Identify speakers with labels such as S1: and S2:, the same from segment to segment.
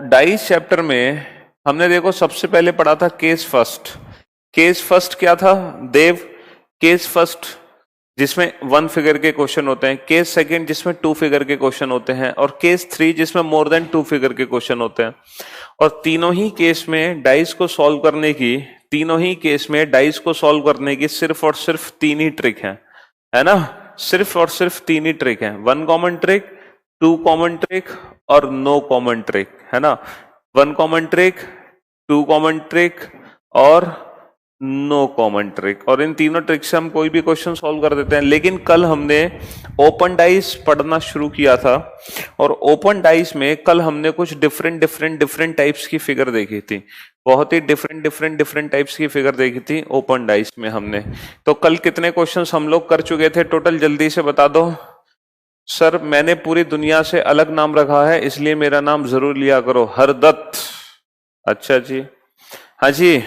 S1: Dice chapter में हमने देखो सबसे पहले पढ़ा था केस फर्स्ट। केस फर्स्ट क्या था देव? केस फर्स्ट जिसमें 1 फिगर के क्वेश्चन होते हैं, केस सेकंड जिसमें 2 फिगर के क्वेश्चन होते हैं, और केस 3 जिसमें मोर देन 2 फिगर के क्वेश्चन होते हैं। और तीनों ही केस में डाइस को सॉल्व करने की, तीनों ही केस में डाइस को सॉल्व करने की सिर्फ और सिर्फ 3 ही ट्रिक है ना? सिर्फ और सिर्फ 3 ही ट्रिक है। 1 कॉमन ट्रिक, 2 कॉमन ट्रिक और नो कॉमन ट्रिक, है ना? 1 कॉमन ट्रिक, 2 कॉमन ट्रिक और नो कॉमन ट्रिक। और इन तीनों ट्रिक से हम कोई भी क्वेश्चन सॉल्व कर देते हैं। लेकिन कल हमने ओपन डाइस पढ़ना शुरू किया था, और ओपन डाइस में कल हमने कुछ डिफरेंट टाइप्स की फिगर देखी थी। बहुत ही डिफरेंट टाइप्स की फिगर देखी थी ओपन डाइस में हमने। तो कल कितने क्वेश्चंस हम लोग कर चुके थे टोटल, जल्दी से बता दो। सर मैंने पूरी दुनिया से अलग नाम रखा है, इसलिए मेरा नाम जरूर लिया करो, हरदत्त। अच्छा जी, हाँ जी।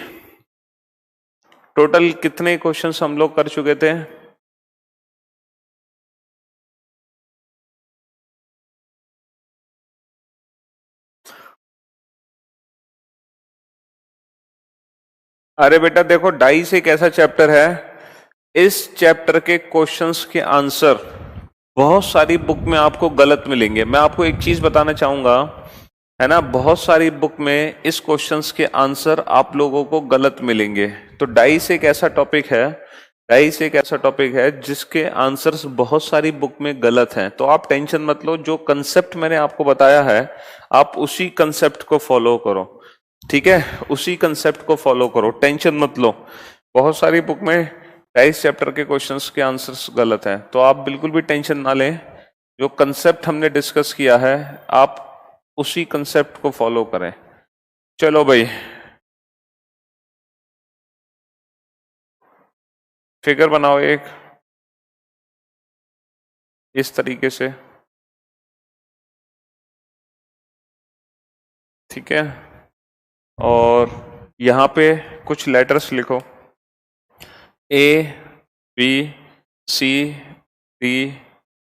S1: टोटल कितने क्वेश्चंस हम लोग कर चुके थे? अरे बेटा देखो, डाइस एक ऐसा चैप्टर है, इस चैप्टर के क्वेश्चंस के आंसर बहुत सारी बुक में आपको गलत मिलेंगे। मैं आपको एक चीज बताना चाहूंगा, है ना, बहुत सारी बुक में इस क्वेश्चंस के आंसर आप लोगों को गलत मिलेंगे। तो डाइस एक ऐसा टॉपिक है, डाइस एक ऐसा टॉपिक है जिसके आंसर्स बहुत सारी बुक में गलत हैं। तो आप टेंशन मत लो, जो कंसेप्ट मैंने आपको बताया है आप उसी कंसेप्ट को फॉलो करो, ठीक है? उसी कंसेप्ट को फॉलो करो, टेंशन मत लो। बहुत सारी बुक में डाइस चैप्टर के क्वेश्चंस के आंसर्स गलत हैं, तो आप बिल्कुल भी टेंशन ना लें। जो कंसेप्ट हमने डिस्कस किया है आप उसी कंसेप्ट को फॉलो करें। चलो भाई, फिगर बनाओ एक इस तरीके से, ठीक है? और यहां पे कुछ लेटर्स लिखो, ए बी सी डी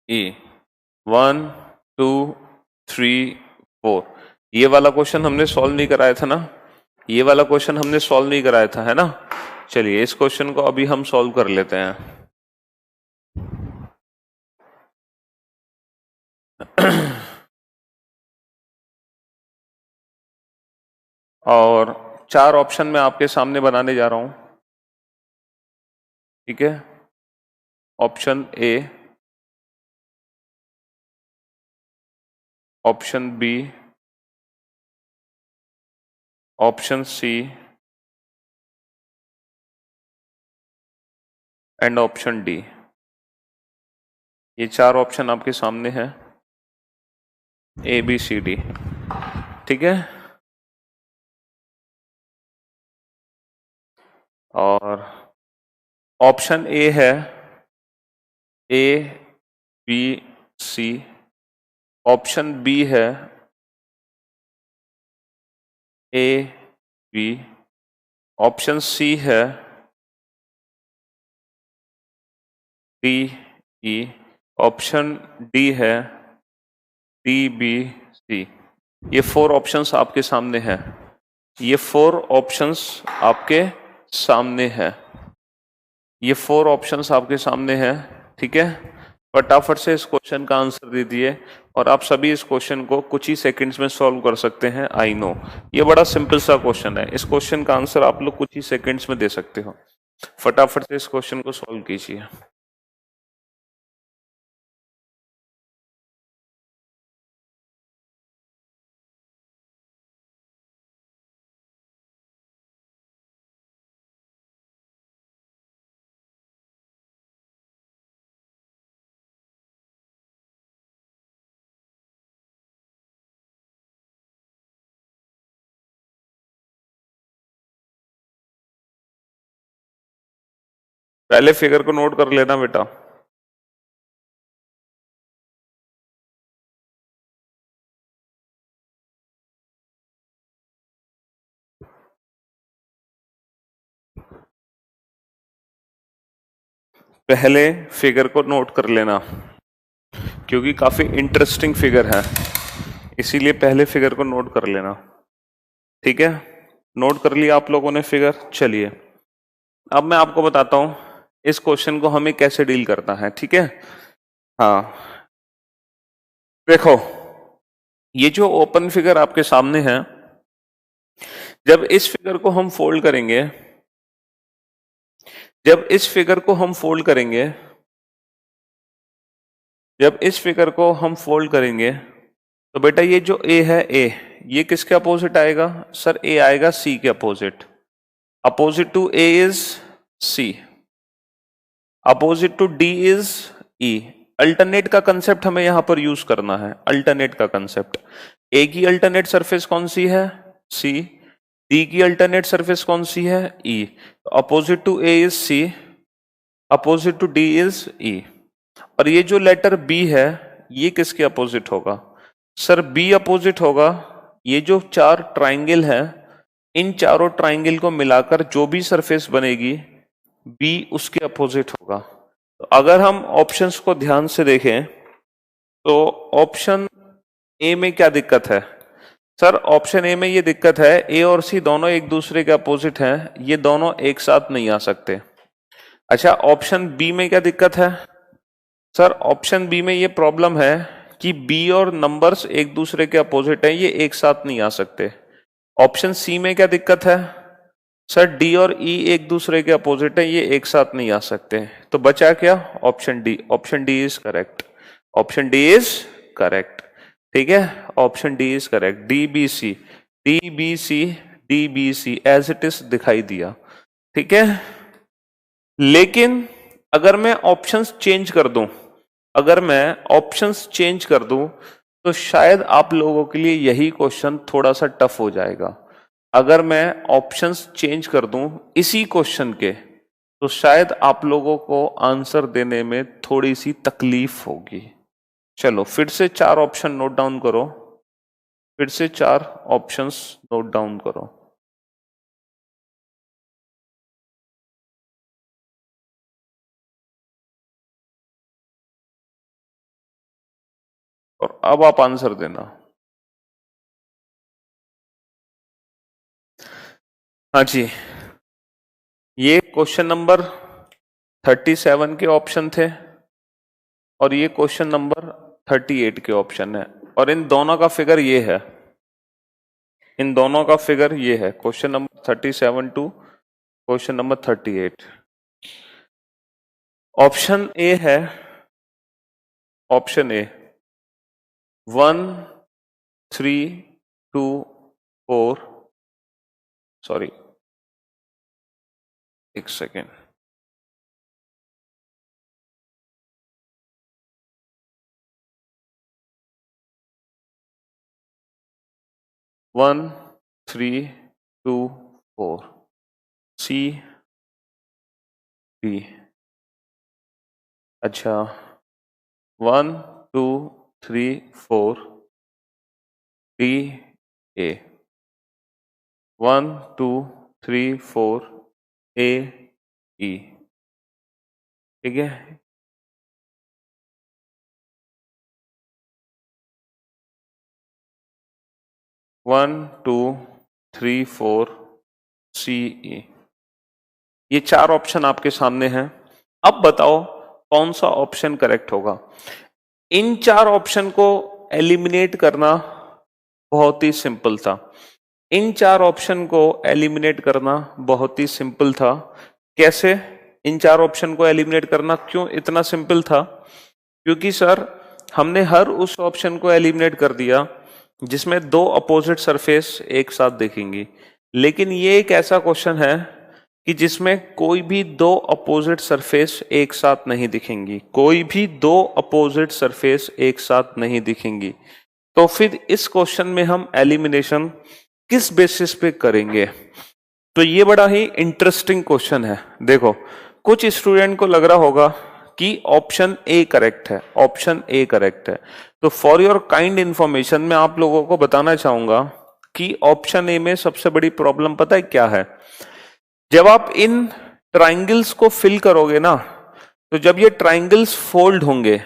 S1: ई, 1 2 3 4। ये वाला क्वेश्चन हमने सॉल्व नहीं कराया था ना, ये वाला क्वेश्चन हमने सॉल्व नहीं कराया था, है ना? चलिए इस क्वेश्चन को अभी हम सॉल्व कर लेते हैं। और 4 ऑप्शन मैं आपके सामने बनाने जा रहा हूं, ठीक है? Option A, option B, option C and option D. ये 4 ऑप्शन आपके सामने हैं, ए बी सी डी, ठीक है? और ऑप्शन ए है A B C, option B है ए बी, ऑप्शन सी है डी ई, ऑप्शन डी है डी बी सी। ये 4 ऑप्शंस आपके सामने हैं, ये 4 ऑप्शंस आपके सामने हैं, ये 4 ऑप्शंस आपके सामने हैं, ठीक है? फटाफट से इस क्वेश्चन का आंसर दे दिए, और आप सभी इस क्वेश्चन को कुछ ही सेकंड्स में सॉल्व कर सकते हैं। आई नो ये बड़ा सिंपल सा क्वेश्चन है, इस क्वेश्चन का आंसर आप लोग कुछ ही सेकंड्स में दे सकते हो। फटाफट से इस क्वेश्चन को सॉल्व कीजिए। पहले फिगर को नोट कर लेना बेटा। पहले फिगर को नोट कर लेना, क्योंकि काफी इंटरेस्टिंग फिगर है। इसीलिए पहले फिगर को नोट कर लेना, ठीक है। नोट कर लिया आप लोगों ने फिगर। चलिए अब मैं आपको बताता हूं इस क्वेश्चन को हमें कैसे डील करना है, ठीक है। हाँ देखो, ये जो ओपन फिगर आपके सामने है, जब इस फिगर को हम फोल्ड करेंगे, जब इस फिगर को हम फोल्ड करेंगे, जब इस फिगर को हम फोल्ड करेंगे तो बेटा ये जो ए है, ए ये किसके अपोजिट आएगा? सर ए आएगा सी के opposite. Opposite to A is C, opposite to D is E. Alternate का कंसेप्ट हमें यहां पर यूज करना है, अल्टरनेट का कंसेप्ट। ए की अल्टरनेट सरफेस कौन सी है? सी। डी की अल्टरनेट सरफेस कौन सी है? E. Opposite to A is C, opposite to D is E. और ये जो लेटर बी है ये किसके अपोजिट होगा? सर बी अपोजिट होगा, ये जो चार ट्राइंगल है इन चारों ट्राइंगल को मिलाकर जो भी सरफेस बनेगी बी उसके अपोजिट होगा। तो अगर हम ऑप्शंस को ध्यान से देखें तो ऑप्शन ए में क्या दिक्कत है? सर ऑप्शन ए में ये दिक्कत है, ए और सी दोनों एक दूसरे के अपोजिट हैं, ये दोनों एक साथ नहीं आ सकते। अच्छा ऑप्शन बी में क्या दिक्कत है? सर ऑप्शन बी में ये प्रॉब्लम है कि बी और नंबर्स एक दूसरे के अपोजिट हैं, ये एक साथ नहीं आ सकते। ऑप्शन सी में क्या दिक्कत है? सर डी और ई एक दूसरे के अपोजिट हैं, ये एक साथ नहीं आ सकते। तो बचा क्या? Option D. Option D is correct, option D is correct, ठीक है। Option D is correct. D B C, D B C, D B C as it is दिखाई दिया, ठीक है। लेकिन अगर मैं ऑप्शंस चेंज कर दूं, अगर मैं ऑप्शंस चेंज कर दूं तो शायद आप लोगों के लिए यही क्वेश्चन थोड़ा सा टफ हो जाएगा। अगर मैं ऑप्शंस चेंज कर दूं इसी क्वेश्चन के तो शायद आप लोगों को आंसर देने में थोड़ी सी तकलीफ होगी। चलो फिर से चार ऑप्शन नोट डाउन करो, फिर से चार ऑप्शंस नोट डाउन करो। और अब आप आंसर देना। हाँ जी, ये क्वेश्चन नंबर 37 के ऑप्शन थे और ये क्वेश्चन नंबर 38 के ऑप्शन है, और इन दोनों का फिगर ये है, इन दोनों का फिगर ये है, question number 37 to question number 38। Option A है, ऑप्शन ए 1 3 2 4, सॉरी एक सेकेंड, वन 3 2 4, सी बी। अच्छा 1 2 3 4 डी ए, 1 2 3 4 ए ई, ठीक है। वन टू थ्री फोर सी ई, ये चार ऑप्शन आपके सामने हैं। अब बताओ कौन सा ऑप्शन करेक्ट होगा? इन चार ऑप्शन को एलिमिनेट करना बहुत ही सिंपल था, इन चार ऑप्शन को एलिमिनेट करना बहुत ही सिंपल था। कैसे इन चार ऑप्शन को एलिमिनेट करना क्यों इतना सिंपल था? क्योंकि सर हमने हर उस ऑप्शन को एलिमिनेट कर दिया जिसमें दो अपोजिट सरफेस एक साथ दिखेंगी, लेकिन ये एक ऐसा क्वेश्चन है कि जिसमें कोई भी दो अपोजिट सरफेस एक साथ नहीं दिखेंगी, कोई भी दो अपोजिट सरफेस एक साथ नहीं दिखेंगी। तो फिर इस क्वेश्चन में हम एलिमिनेशन किस बेसिस पे करेंगे? तो ये बड़ा ही इंटरेस्टिंग क्वेश्चन है। देखो कुछ स्टूडेंट को लग रहा होगा कि ऑप्शन ए करेक्ट है, ऑप्शन ए करेक्ट है। तो फॉर योर काइंड इंफॉर्मेशन मैं आप लोगों को बताना चाहूंगा कि ऑप्शन ए में सबसे बड़ी प्रॉब्लम पता है क्या है? जब आप इन ट्राइंगल्स को फिल करोगे ना, तो जब ये ट्राइंगल्स फोल्ड होंगे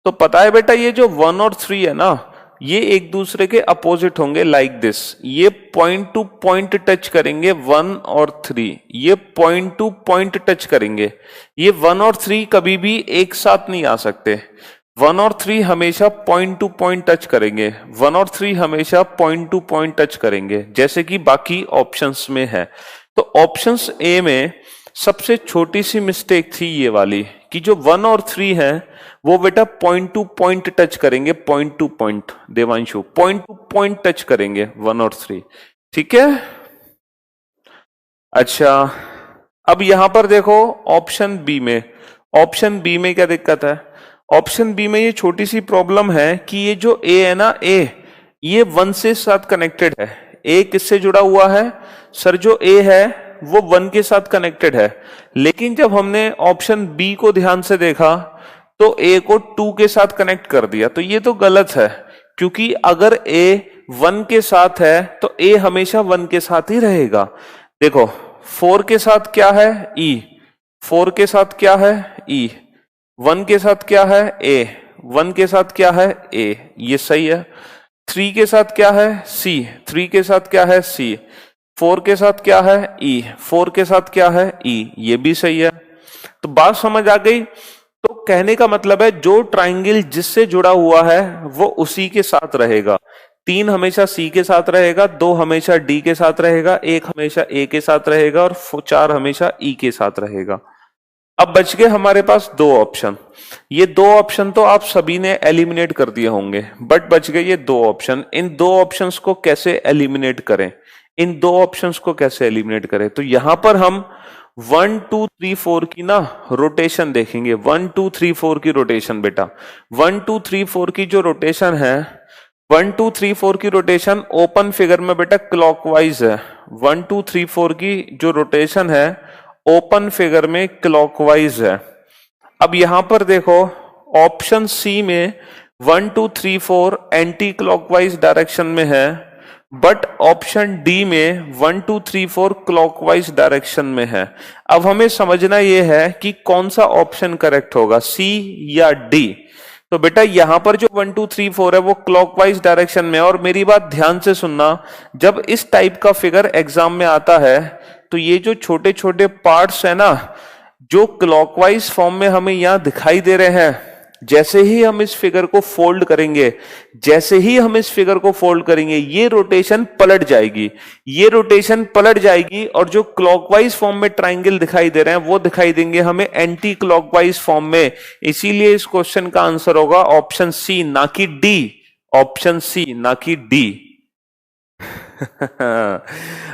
S1: तो पता है बेटा ये जो 1 और 3 है ना, ये एक दूसरे के अपोजिट होंगे लाइक दिस। ये पॉइंट टू पॉइंट टच करेंगे 1 और 3, ये पॉइंट टू पॉइंट टच करेंगे। ये 1 और 3 कभी भी एक साथ नहीं आ सकते। 1 और 3 हमेशा पॉइंट टू पॉइंट टच करेंगे, 1 और 3 हमेशा पॉइंट टू पॉइंट टच करेंगे, जैसे कि बाकी ऑप्शंस में है। तो ऑप्शंस ए में सबसे छोटी सी मिस्टेक थी ये वाली कि जो 1 और 3 है वो बेटा पॉइंट टू पॉइंट टच करेंगे, point two point, Devanshu point two point touch करेंगे 1 और 3, ठीक है। अच्छा, अब यहां पर देखो ऑप्शन बी में, ऑप्शन बी में क्या दिक्कत है? ऑप्शन बी में ये छोटी सी प्रॉब्लम है कि ये जो ए है ना, ए ये 1 से साथ कनेक्टेड है। ए किससे जुड़ा हुआ है सर? जो ए है वो 1 के साथ कनेक्टेड है, लेकिन जब हमने ऑप्शन बी को ध्यान से देखा तो ए को 2 के साथ कनेक्ट कर दिया। तो ये तो गलत है, क्योंकि अगर ए 1 के साथ है तो ए हमेशा 1 के साथ ही रहेगा। देखो 4 के साथ क्या है? ई। 4 के साथ क्या है? ई। 1 के साथ क्या है? ए। 1 के साथ क्या है? ए, ये सही है। 3 के साथ क्या है? सी। 3 के साथ क्या है? सी। 4 के साथ क्या है? ई। 4 के साथ क्या है? ई, ये भी सही है। तो बात समझ आ गई? तो कहने का मतलब है जो ट्राइंगल जिससे जुड़ा हुआ है वो उसी के साथ रहेगा। 3 हमेशा सी के साथ रहेगा, 2 हमेशा डी के साथ रहेगा, 1 हमेशा ए के साथ रहेगा और 4 हमेशा ई के साथ रहेगा। अब बच गए हमारे पास 2 ऑप्शन। ये 2 ऑप्शन तो आप सभी ने एलिमिनेट कर दिए होंगे, बट बच गए ये 2 ऑप्शन। इन 2 ऑप्शंस को कैसे एलिमिनेट करें? इन 2 ऑप्शंस को कैसे एलिमिनेट करें? तो यहां पर हम 1 2 3 4 की ना रोटेशन देखेंगे। 1 2 3 4 की रोटेशन बेटा, 1 2 3 4 की जो रोटेशन है, 1 2 3 4 की रोटेशन ओपन फिगर में बेटा क्लॉकवाइज है। 1 2 3 4 की जो रोटेशन है ओपन फिगर में क्लॉकवाइज है। अब यहां पर देखो ऑप्शन सी में 1 2 3 4 एंटी क्लॉकवाइज डायरेक्शन में है, बट ऑप्शन डी में 1 2 3 4 क्लॉकवाइज डायरेक्शन में है। अब हमें समझना यह है कि कौन सा ऑप्शन करेक्ट होगा, सी या डी। तो बेटा यहां पर जो 1 2 3 4 है वो क्लॉकवाइज डायरेक्शन में है। और मेरी बात ध्यान से सुनना, जब इस टाइप का फिगर एग्जाम में आता है तो ये जो छोटे छोटे पार्ट्स है ना, जो क्लॉकवाइज फॉर्म में हमें यहां दिखाई दे रहे हैं, जैसे ही हम इस फिगर को फोल्ड करेंगे, जैसे ही हम इस फिगर को फोल्ड करेंगे, ये रोटेशन पलट जाएगी, ये रोटेशन पलट जाएगी और जो क्लॉकवाइज फॉर्म में ट्राइंगल दिखाई दे रहे हैं वो दिखाई देंगे हमें एंटी क्लॉकवाइज फॉर्म में। इसीलिए इस क्वेश्चन का आंसर होगा ऑप्शन सी, ना कि डी। ऑप्शन सी, ना कि डी।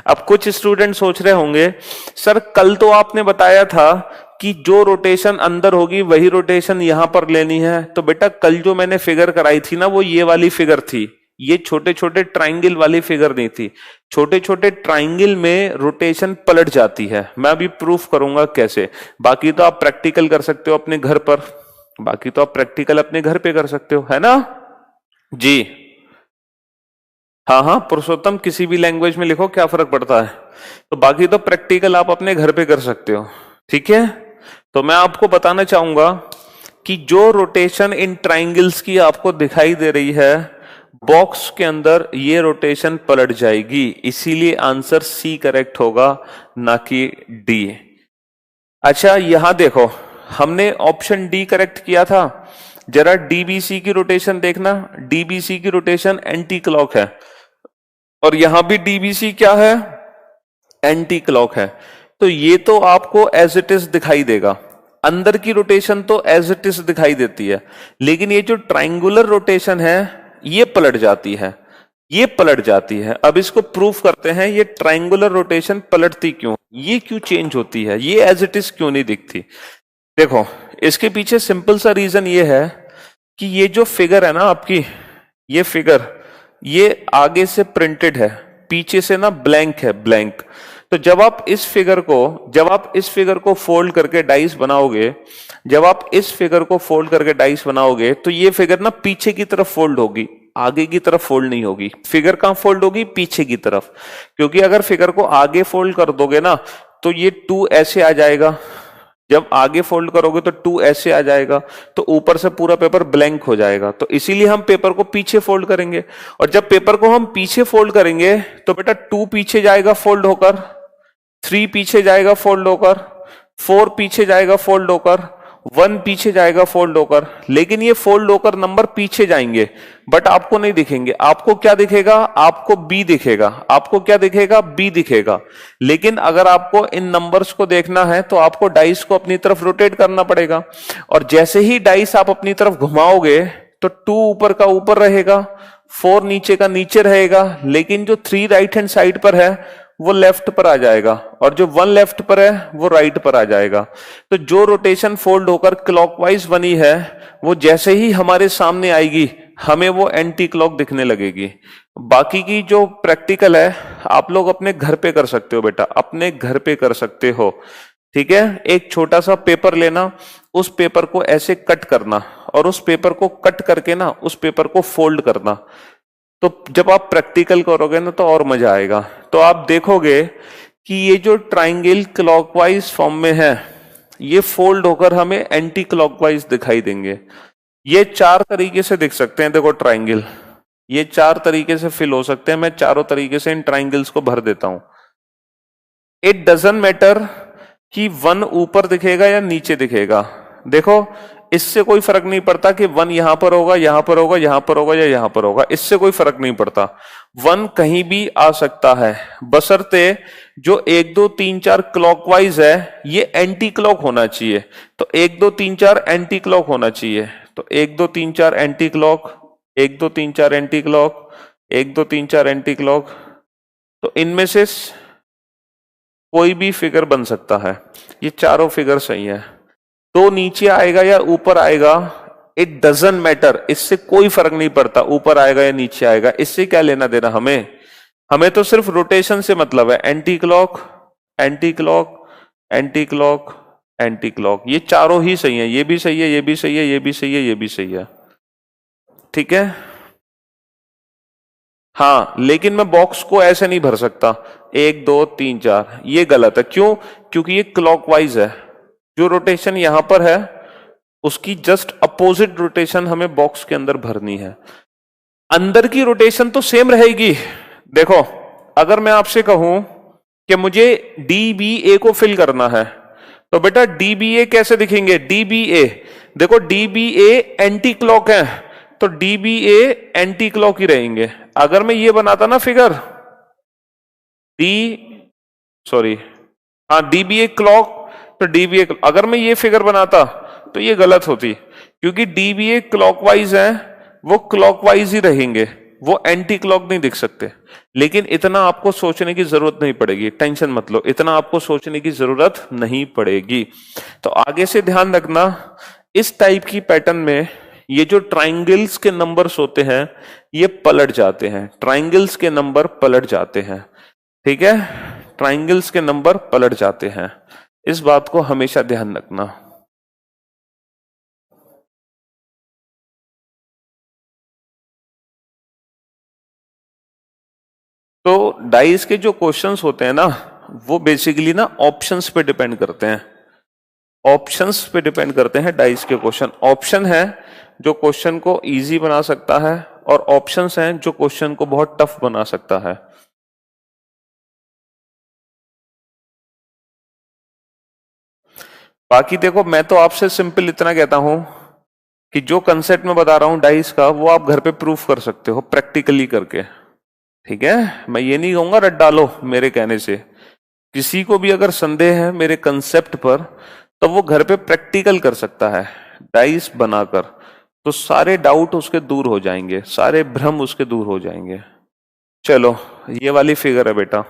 S1: अब कुछ स्टूडेंट सोच रहे होंगे सर कल तो आपने बताया था कि जो रोटेशन अंदर होगी वही रोटेशन यहां पर लेनी है। तो बेटा कल जो मैंने फिगर कराई थी ना वो ये वाली फिगर थी, ये छोटे छोटे ट्राइंगल वाली फिगर नहीं थी। छोटे छोटे ट्राइंगल में रोटेशन पलट जाती है। मैं अभी प्रूफ करूंगा कैसे। बाकी तो आप प्रैक्टिकल कर सकते हो अपने घर पर, बाकी तो आप प्रैक्टिकल अपने घर पे कर सकते हो, है ना जी? हाँ हाँ पुरुषोत्तम, किसी भी लैंग्वेज में लिखो, क्या फर्क पड़ता है। तो बाकी तो प्रैक्टिकल आप अपने घर पे कर सकते हो, ठीक है। तो मैं आपको बताना चाहूंगा कि जो रोटेशन इन ट्राइंगल्स की आपको दिखाई दे रही है बॉक्स के अंदर, ये रोटेशन पलट जाएगी। इसीलिए आंसर सी करेक्ट होगा, ना कि डी। अच्छा यहां देखो, हमने ऑप्शन डी करेक्ट किया था। जरा डीबीसी की रोटेशन देखना, डीबीसी की रोटेशन एंटी क्लॉक है और यहां भी डीबीसी क्या है? एंटी क्लॉक है। तो ये तो आपको एज इट इज दिखाई देगा, अंदर की रोटेशन तो एज इट इज दिखाई देती है, लेकिन ये जो ट्राइंगुलर रोटेशन है ये पलट जाती है, ये पलट जाती है। अब इसको प्रूफ करते हैं, ये ट्राइंगुलर रोटेशन पलटती क्यों, ये क्यों चेंज होती है, ये एज इट इज क्यों नहीं दिखती। देखो इसके पीछे सिंपल सा रीजन ये है कि ये जो फिगर है ना आपकी, ये फिगर ये आगे से प्रिंटेड है, पीछे से ना ब्लैंक है, ब्लैंक। तो जब आप इस फिगर को फोल्ड करके डाइस बनाओगे, जब आप इस फिगर को फोल्ड करके डाइस बनाओगे तो ये फिगर ना पीछे की तरफ फोल्ड होगी, आगे की तरफ फोल्ड नहीं होगी। फिगर कहां फोल्ड होगी? पीछे की तरफ। क्योंकि अगर फिगर को आगे फोल्ड कर दोगे ना तो ये 2 ऐसे आ जाएगा, जब आगे फोल्ड करोगे तो 2 ऐसे आ जाएगा, तो ऊपर से पूरा पेपर ब्लैंक हो जाएगा, तो इसीलिए हम पेपर को पीछे फोल्ड करेंगे। और जब पेपर को हम पीछे फोल्ड करेंगे तो बेटा 2 पीछे जाएगा फोल्ड होकर, 3 पीछे जाएगा फोल्ड होकर, 4 पीछे जाएगा फोल्ड होकर, 1 पीछे जाएगा फोल्ड होकर। लेकिन ये फोल्ड होकर नंबर पीछे जाएंगे बट आपको नहीं दिखेंगे। आपको क्या दिखेगा? आपको बी दिखेगा। आपको क्या दिखेगा? बी दिखेगा। लेकिन अगर आपको इन नंबर्स को देखना है तो आपको डाइस को अपनी तरफ रोटेट करना पड़ेगा, और जैसे ही डाइस आप अपनी तरफ घुमाओगे तो 2 ऊपर का ऊपर रहेगा, 4 नीचे का नीचे रहेगा, लेकिन जो 3 राइट हैंड साइड पर है वो लेफ्ट पर आ जाएगा, और जो 1 लेफ्ट पर है वो राइट पर आ जाएगा। तो जो रोटेशन फोल्ड होकर क्लॉकवाइज बनी है वो जैसे ही हमारे सामने आएगी हमें वो एंटी क्लॉक दिखने लगेगी। बाकी की जो प्रैक्टिकल है आप लोग अपने घर पे कर सकते हो बेटा, अपने घर पे कर सकते हो। ठीक है, एक छोटा सा पेपर लेना, उस पेपर को ऐसे कट करना, और उस पेपर को कट करके ना उस पेपर को फोल्ड करना। तो जब आप प्रैक्टिकल करोगे ना तो और मजा आएगा। तो आप देखोगे कि ये जो ट्राइंगल क्लॉकवाइज फॉर्म में है ये फोल्ड होकर हमें एंटी क्लॉकवाइज दिखाई देंगे। ये 4 तरीके से दिख सकते हैं। देखो ट्राइंगल, ये 4 तरीके से फिल हो सकते हैं। मैं चारों तरीके से इन ट्राइंगल्स को भर देता हूं। इट डजंट मैटर कि 1 ऊपर दिखेगा या नीचे दिखेगा। देखो इससे कोई फर्क नहीं पड़ता कि 1 यहां पर होगा, यहां पर होगा, यहां पर होगा या यहां पर होगा, इससे कोई फर्क नहीं पड़ता। 1 कहीं भी आ सकता है, बशर्ते जो 1 2 3 4 क्लॉकवाइज है ये एंटी क्लॉक होना चाहिए। तो 1 2 3 4 एंटी क्लॉक होना चाहिए। तो 1 2 3 4 anti clock, 1 2 3 4 anti clock, 1 2 3 4 anti clock. तो इनमें से कोई भी फिगर बन सकता है। ये चारों फिगर सही है। तो नीचे आएगा या ऊपर आएगा इट डजंट मैटर, इससे कोई फर्क नहीं पड़ता ऊपर आएगा या नीचे आएगा, इससे क्या लेना देना हमें। हमें तो सिर्फ रोटेशन से मतलब है। Anti clock, anti clock, anti clock, anti clock, ये चारों ही सही है। ये भी सही है, ये भी सही है, ये भी सही है, ये भी सही है। ठीक है, हाँ, लेकिन मैं बॉक्स को ऐसे नहीं भर सकता 1 2 3 4, ये गलत है। क्यों? क्योंकि ये क्लॉकवाइज है। जो रोटेशन यहां पर है उसकी जस्ट अपोजिट रोटेशन हमें बॉक्स के अंदर भरनी है। अंदर की रोटेशन तो सेम रहेगी। देखो अगर मैं आपसे कहूं कि मुझे डीबीए को फिल करना है तो बेटा डीबीए कैसे दिखेंगे? डीबीए, देखो डीबीए एंटी क्लॉक है तो डीबीए एंटी क्लॉक ही रहेंगे। अगर मैं ये बनाता ना फिगर डी, सॉरी, हाँ डीबीए क्लॉक, तो डीबीए, अगर मैं ये फिगर बनाता तो ये गलत होती, क्योंकि डीबीए क्लॉकवाइज है, वो क्लॉकवाइज ही रहेंगे, वो एंटी क्लॉक नहीं दिख सकते। लेकिन इतना आपको सोचने की जरूरत नहीं पड़ेगी, टेंशन मत लो, इतना आपको सोचने की जरूरत नहीं पड़ेगी। तो आगे से ध्यान रखना, इस टाइप की पैटर्न में ये जो ट्राइंगल्स के नंबर्स होते हैं ये पलट जाते हैं, ट्राइंगल्स के नंबर पलट जाते हैं। ठीक है, ट्राइंगल्स के नंबर पलट जाते हैं, इस बात को हमेशा ध्यान रखना। तो डाइस के जो क्वेश्चंस होते हैं ना वो बेसिकली ना ऑप्शंस पे डिपेंड करते हैं। ऑप्शंस पे डिपेंड करते हैं डाइस के क्वेश्चन। ऑप्शन है जो क्वेश्चन को इजी बना सकता है, और ऑप्शंस हैं जो क्वेश्चन को बहुत टफ बना सकता है। बाकी देखो मैं तो आपसे सिंपल इतना कहता हूं कि जो कंसेप्ट मैं बता रहा हूं डाइस का वो आप घर पे प्रूफ कर सकते हो प्रैक्टिकली करके। ठीक है, मैं ये नहीं कहूंगा रट डालो मेरे कहने से। किसी को भी अगर संदेह है मेरे कंसेप्ट पर तो वो घर पे प्रैक्टिकल कर सकता है डाइस बनाकर, तो सारे डाउट उसके दूर हो जाएंगे, सारे भ्रम उसके दूर हो जाएंगे। चलो ये वाली फिगर है बेटा,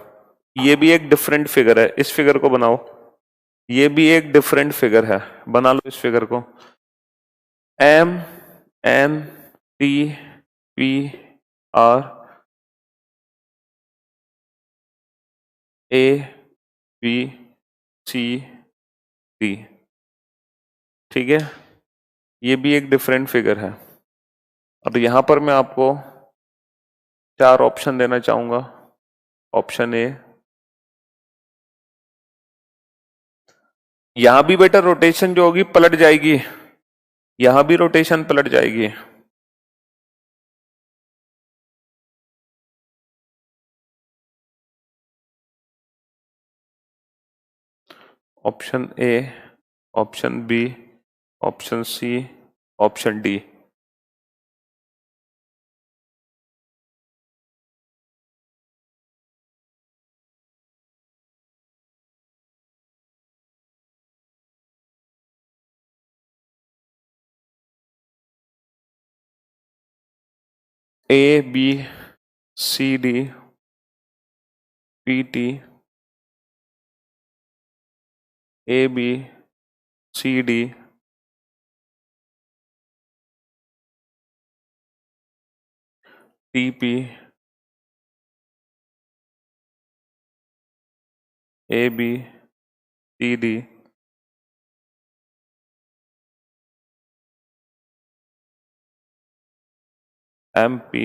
S1: ये भी एक डिफरेंट फिगर है, इस फिगर को बनाओ। ये भी एक डिफरेंट फिगर है, बना लो इस फिगर को। M N T P R A B C D. ठीक है, ये भी एक डिफरेंट फिगर है। अब यहां पर मैं आपको 4 ऑप्शन देना चाहूंगा। ऑप्शन ए, यहां भी बेटा रोटेशन जो होगी पलट जाएगी, यहां भी रोटेशन पलट जाएगी। Option A, option B, option C, option D. A B C D P T, A B C D T P, A B C D M P,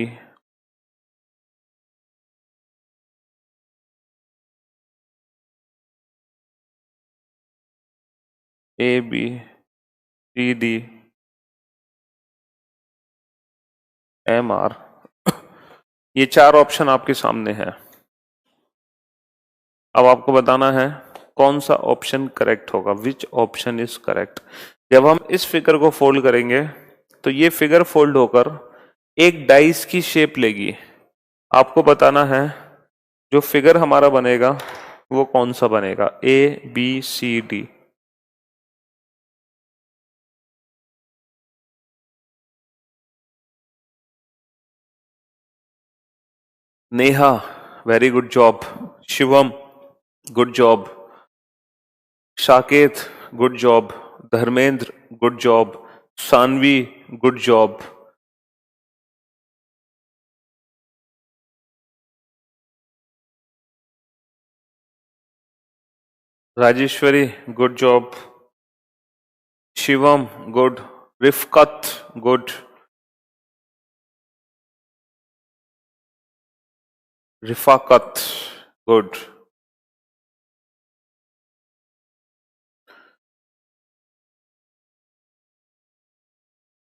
S1: A B C D M R. ये चार option आपके सामने हैं। अब आपको बताना है कौन सा ऑप्शन करेक्ट होगा, विच ऑप्शन इज करेक्ट। जब हम इस फिगर को फोल्ड करेंगे तो ये फिगर फोल्ड होकर एक डाइस की शेप लेगी। आपको बताना है जो फिगर हमारा बनेगा वो कौन सा बनेगा, A B C D. Neha very good job, Shivam good job, Saket good job, Dharmendra good job, Saanvi good job, Rajeshwari good job, Shivam good, Rifqat good, Rifaqat good,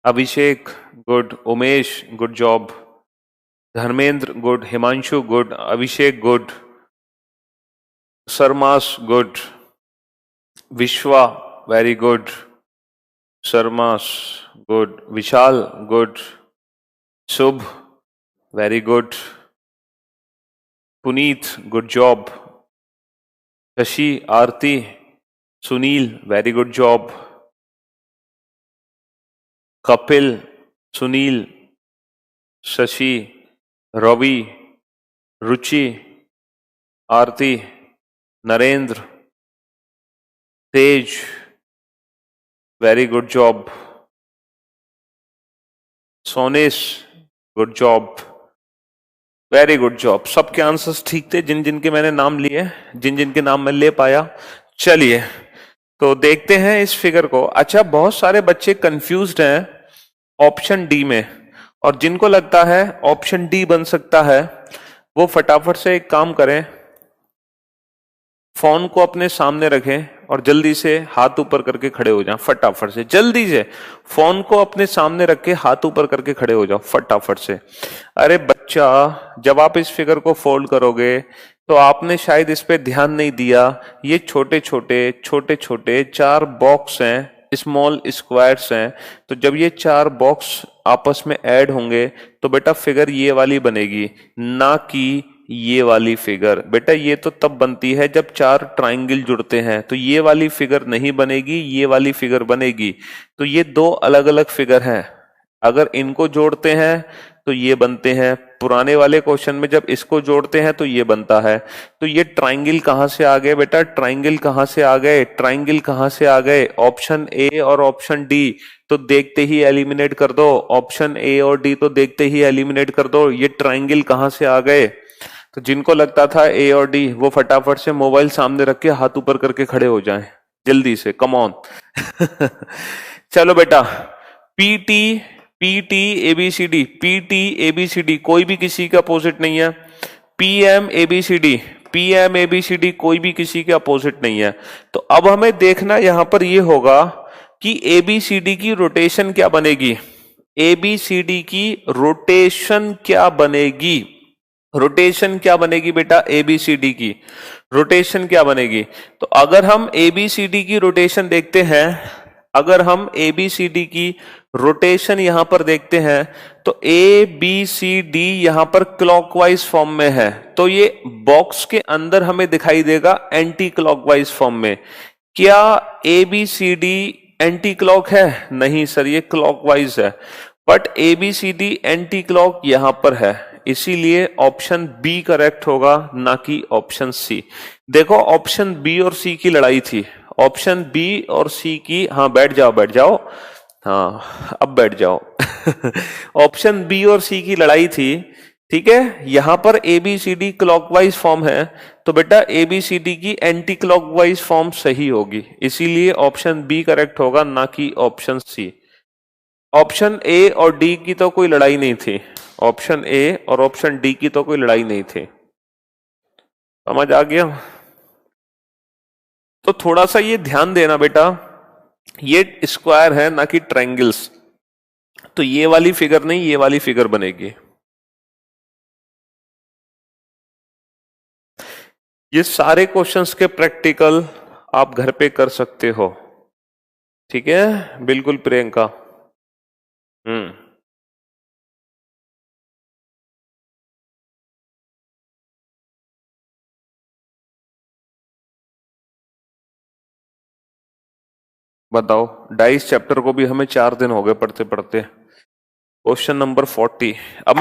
S1: Abhishek good, Umesh good job, Dharmendra good, Himanshu good, Abhishek good, Sarmas good, Vishwa very good, Sharmas good, Vishal good, Shubh very good, Puneet good job, Shashi, Aarti, Sunil very good job, Kapil, Sunil, Shashi, Ravi, Ruchi, Aarti, Narendra, Tej very good job, Sonesh good job, very good job. सबके answers ठीक थे जिन जिन के मैंने नाम लिए, जिन जिन के नाम मैं ले पाया। चलिए तो देखते हैं इस फिगर को। अच्छा, बहुत सारे बच्चे कंफ्यूज्ड हैं ऑप्शन डी में, और जिनको लगता है ऑप्शन डी बन सकता है वो फटाफट से एक काम करें, फोन को अपने सामने रखें और जल्दी से हाथ ऊपर करके खड़े हो जाएं। फटाफट से, जल्दी से फोन को अपने सामने रख के हाथ ऊपर करके खड़े हो जाओ फटाफट से। अरे बच्चा, जब आप इस फिगर को फोल्ड करोगे तो आपने शायद इस पे ध्यान नहीं दिया, ये छोटे छोटे चार बॉक्स हैं, स्मॉल स्क्वायर्स हैं। तो जब ये चार बॉक्स आपस में ऐड होंगे तो बेटा फिगर ये वाली बनेगी, ना कि ये वाली फिगर। बेटा ये तो तब बनती है जब चार ट्राइंगल जुड़ते हैं, तो ये वाली फिगर नहीं बनेगी, ये वाली फिगर बनेगी। तो ये दो अलग अलग फिगर हैं, अगर इनको जोड़ते हैं तो ये बनते हैं। पुराने वाले क्वेश्चन में जब इसको जोड़ते हैं तो ये बनता है। तो ये ट्राइंगल कहां से आ गए बेटा, ट्राइंगल कहां से आ गए, ट्राइंगल कहां से आ गए, ऑप्शन ए और ऑप्शन डी तो देखते ही एलिमिनेट कर दो, ऑप्शन ए और डी तो देखते ही एलिमिनेट कर दो। ये ट्राइंगल कहां से आ गए, तो जिनको लगता था ए और डी वो फटाफट से मोबाइल सामने रख के हाथ ऊपर करके खड़े हो जाएं जल्दी से, कम ऑन। चलो बेटा, PT PT A B C D, PT A B C D कोई भी किसी का अपोजिट नहीं है। PM A B C D, P M A B C D कोई भी किसी के अपोजिट नहीं है। तो अब हमें देखना यहां पर ये होगा कि ए बी सी डी की रोटेशन क्या बनेगी, ए बी सी डी की रोटेशन क्या बनेगी, रोटेशन क्या बनेगी बेटा, ए बी सी डी की रोटेशन क्या बनेगी। तो अगर हम ए बी सी डी की रोटेशन देखते हैं, अगर हम ए बी सी डी की रोटेशन यहां पर देखते हैं तो ए बी सी डी यहां पर क्लॉकवाइज फॉर्म में है, तो ये बॉक्स के अंदर हमें दिखाई देगा एंटी क्लॉकवाइज फॉर्म में। क्या A B C D anti clock है? नहीं सर, ये क्लॉकवाइज है, but A B C D anti clock यहां पर है, इसीलिए ऑप्शन बी करेक्ट होगा, ना कि ऑप्शन सी। देखो ऑप्शन बी और सी की लड़ाई थी, ऑप्शन बी और सी की, हाँ बैठ जाओ बैठ जाओ, हाँ अब बैठ जाओ ऑप्शन बी और सी की लड़ाई थी, ठीक है। यहां पर A B C D clockwise form है, तो बेटा ए बी सी डी की एंटी क्लॉकवाइज फॉर्म सही होगी, इसीलिए ऑप्शन बी करेक्ट होगा, ना कि ऑप्शन सी। ऑप्शन ए और डी की तो कोई लड़ाई नहीं थी, ऑप्शन ए और ऑप्शन डी की तो कोई लड़ाई नहीं थी, समझ आ गया। तो थोड़ा सा ये ध्यान देना बेटा, ये स्क्वायर है ना कि ट्रायंगल्स, तो ये वाली फिगर नहीं, ये वाली फिगर बनेगी। ये सारे क्वेश्चंस के प्रैक्टिकल आप घर पे कर सकते हो, ठीक है, बिल्कुल प्रियंका। बताओ, डाइस चैप्टर को भी हमें 4 दिन हो गए पढ़ते पढ़ते। Question number 40। अब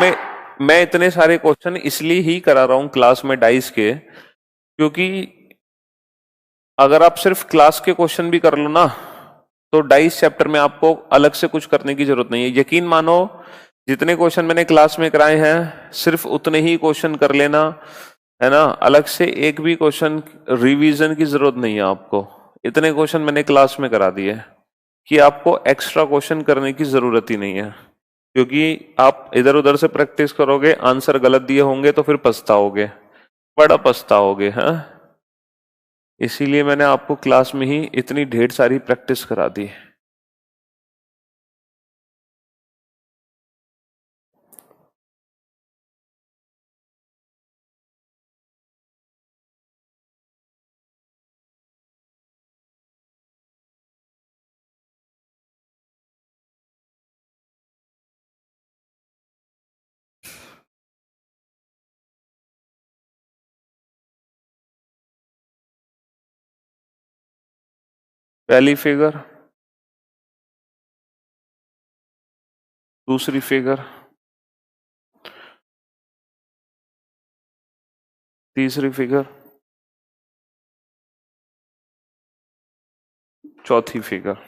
S1: मैं इतने सारे क्वेश्चन इसलिए ही करा रहा हूं क्लास में डाइस के, क्योंकि अगर आप सिर्फ क्लास के क्वेश्चन भी कर लो ना, तो डाइस चैप्टर में आपको अलग से कुछ करने की जरूरत नहीं है। यकीन मानो, जितने क्वेश्चन मैंने क्लास में कराए हैं सिर्फ उतने ही क्वेश्चन कर लेना, है ना, अलग से एक भी क्वेश्चन रिवीजन की जरूरत नहीं है आपको। इतने क्वेश्चन मैंने क्लास में करा दिए कि आपको एक्स्ट्रा क्वेश्चन करने की जरूरत ही नहीं है, क्योंकि आप इधर उधर से प्रैक्टिस करोगे, आंसर गलत दिए होंगे तो फिर पछताओगे, बड़ा पछताओगे, हाँ। इसीलिए मैंने आपको क्लास में ही इतनी ढेर सारी प्रैक्टिस करा दी। पहली फिगर, दूसरी फिगर, तीसरी फिगर, चौथी फिगर।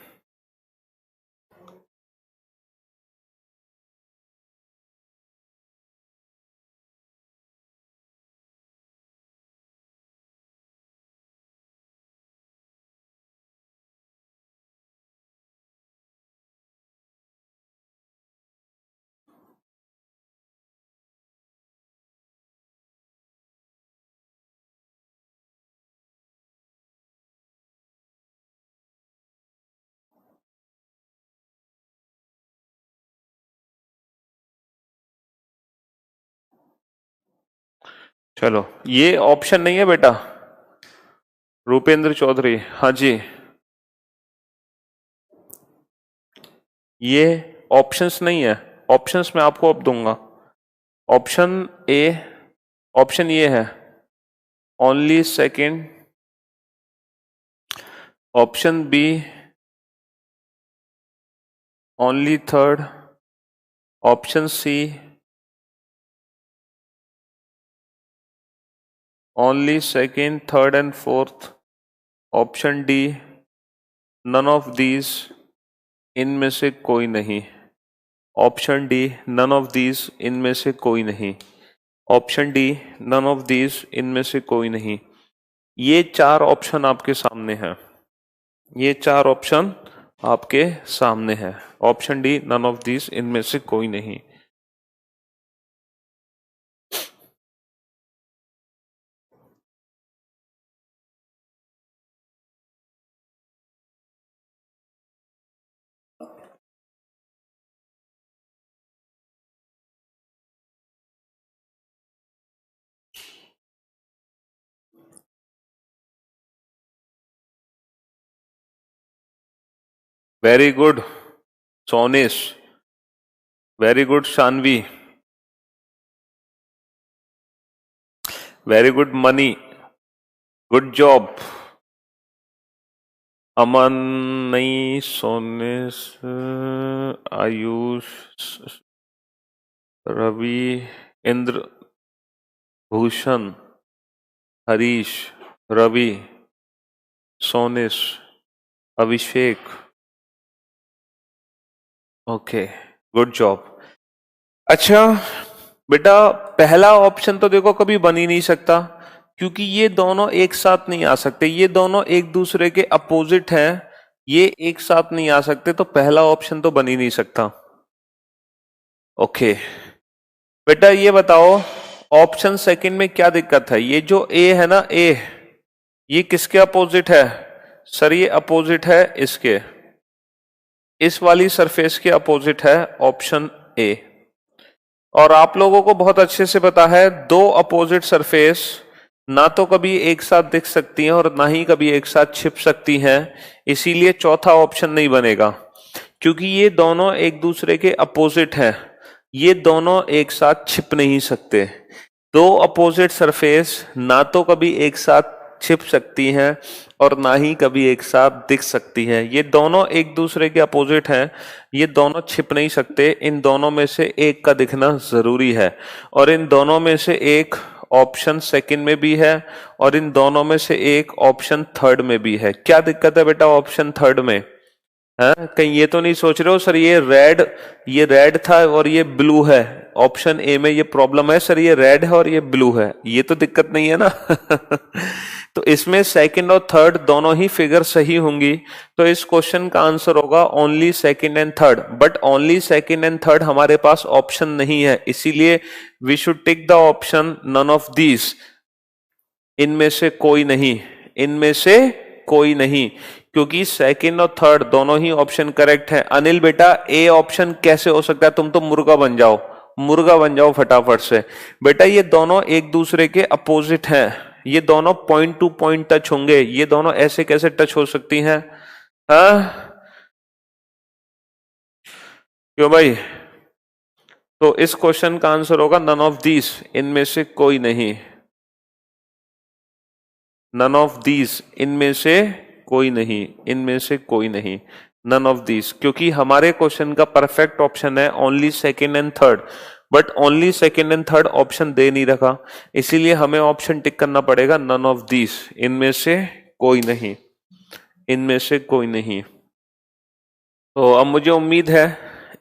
S1: चलो, ये ऑप्शन नहीं है बेटा, रूपेंद्र चौधरी, हाँ जी, ये ऑप्शंस नहीं है, ऑप्शंस मैं आपको अब दूंगा। ऑप्शन ए, ऑप्शन ये है only second, option B only third, option C only second, third and fourth, option D none of these, इनमें से कोई नहीं। Option D none of these, इनमें से कोई नहीं। Option D none of these, इनमें से कोई नहीं। ये 4 ऑप्शन आपके सामने हैं, ये 4 ऑप्शन आपके सामने हैं। Option D none of these, इनमें से कोई नहीं। Very good Sonis, very good Shanvi, very good Mani, good job. Aman नहीं, Sonis, Ayush, Ravi, Indra Bhushan, Harish, Ravi, Sonis, Abhishek, okay, good job. अच्छा बेटा, पहला ऑप्शन तो देखो कभी बन ही नहीं सकता, क्योंकि ये दोनों एक साथ नहीं आ सकते, ये दोनों एक दूसरे के अपोजिट हैं, ये एक साथ नहीं आ सकते, तो पहला ऑप्शन तो बन ही नहीं सकता। ओके बेटा, ये बताओ ऑप्शन सेकंड में क्या दिक्कत है? ये जो ए है ना, ए, ये किसके अपोजिट है? सर ये अपोजिट है इसके, इस वाली सरफेस के अपोजिट है ऑप्शन ए। और आप लोगों को बहुत अच्छे से पता है, दो अपोजिट सरफेस ना तो कभी एक साथ दिख सकती हैं और ना ही कभी एक साथ छिप सकती हैं, इसीलिए चौथा ऑप्शन नहीं बनेगा, क्योंकि ये दोनों एक दूसरे के अपोजिट हैं, ये दोनों एक साथ छिप नहीं सकते। दो अपोजिट सरफेस ना तो कभी एक साथ छिप सकती हैं और ना ही कभी एक साथ दिख सकती हैं, ये दोनों एक दूसरे के अपोजिट हैं, ये दोनों छिप नहीं सकते, इन दोनों में से एक का दिखना जरूरी है, और इन दोनों में से एक ऑप्शन सेकंड में भी है और इन दोनों में से एक ऑप्शन थर्ड में भी है। क्या दिक्कत है बेटा ऑप्शन थर्ड में? है कहीं ये तो नहीं सोच रहे हो सर ये रेड था और ये ब्लू है, ऑप्शन ए में ये प्रॉब्लम है सर, ये रेड है और ये ब्लू है, ये तो दिक्कत नहीं है ना? तो इसमें सेकंड और थर्ड दोनों ही फिगर सही होंगी, तो इस क्वेश्चन का आंसर होगा only second and third. But only second and third हमारे पास ऑप्शन नहीं है, इसीलिए we should tick the option none of these, इनमें से कोई नहीं, इनमें से कोई नहीं, क्योंकि सेकंड और थर्ड दोनों ही ऑप्शन करेक्ट है। अनिल बेटा ए ऑप्शन कैसे हो सकता है? तुम तो मुर्गा बन जाओ, मुर्गा बन जाओ फटाफट से। बेटा ये दोनों एक दूसरे के अपोजिट हैं, ये दोनों पॉइंट टू पॉइंट टच होंगे, ये दोनों ऐसे कैसे टच हो सकती हैं? हाँ क्यों भाई? तो इस क्वेश्चन का आंसर होगा नन ऑफ दीज, इनमें से कोई नहीं, नन ऑफ दीज, इनमें से कोई नहीं, इनमें से कोई नहीं, नन ऑफ दीज, क्योंकि हमारे क्वेश्चन का परफेक्ट ऑप्शन है only second and third, but only second and third option दे नहीं रखा, इसीलिए हमें ऑप्शन टिक करना पड़ेगा नन ऑफ दीज, इनमें से कोई नहीं, इनमें से कोई नहीं। तो अब मुझे उम्मीद है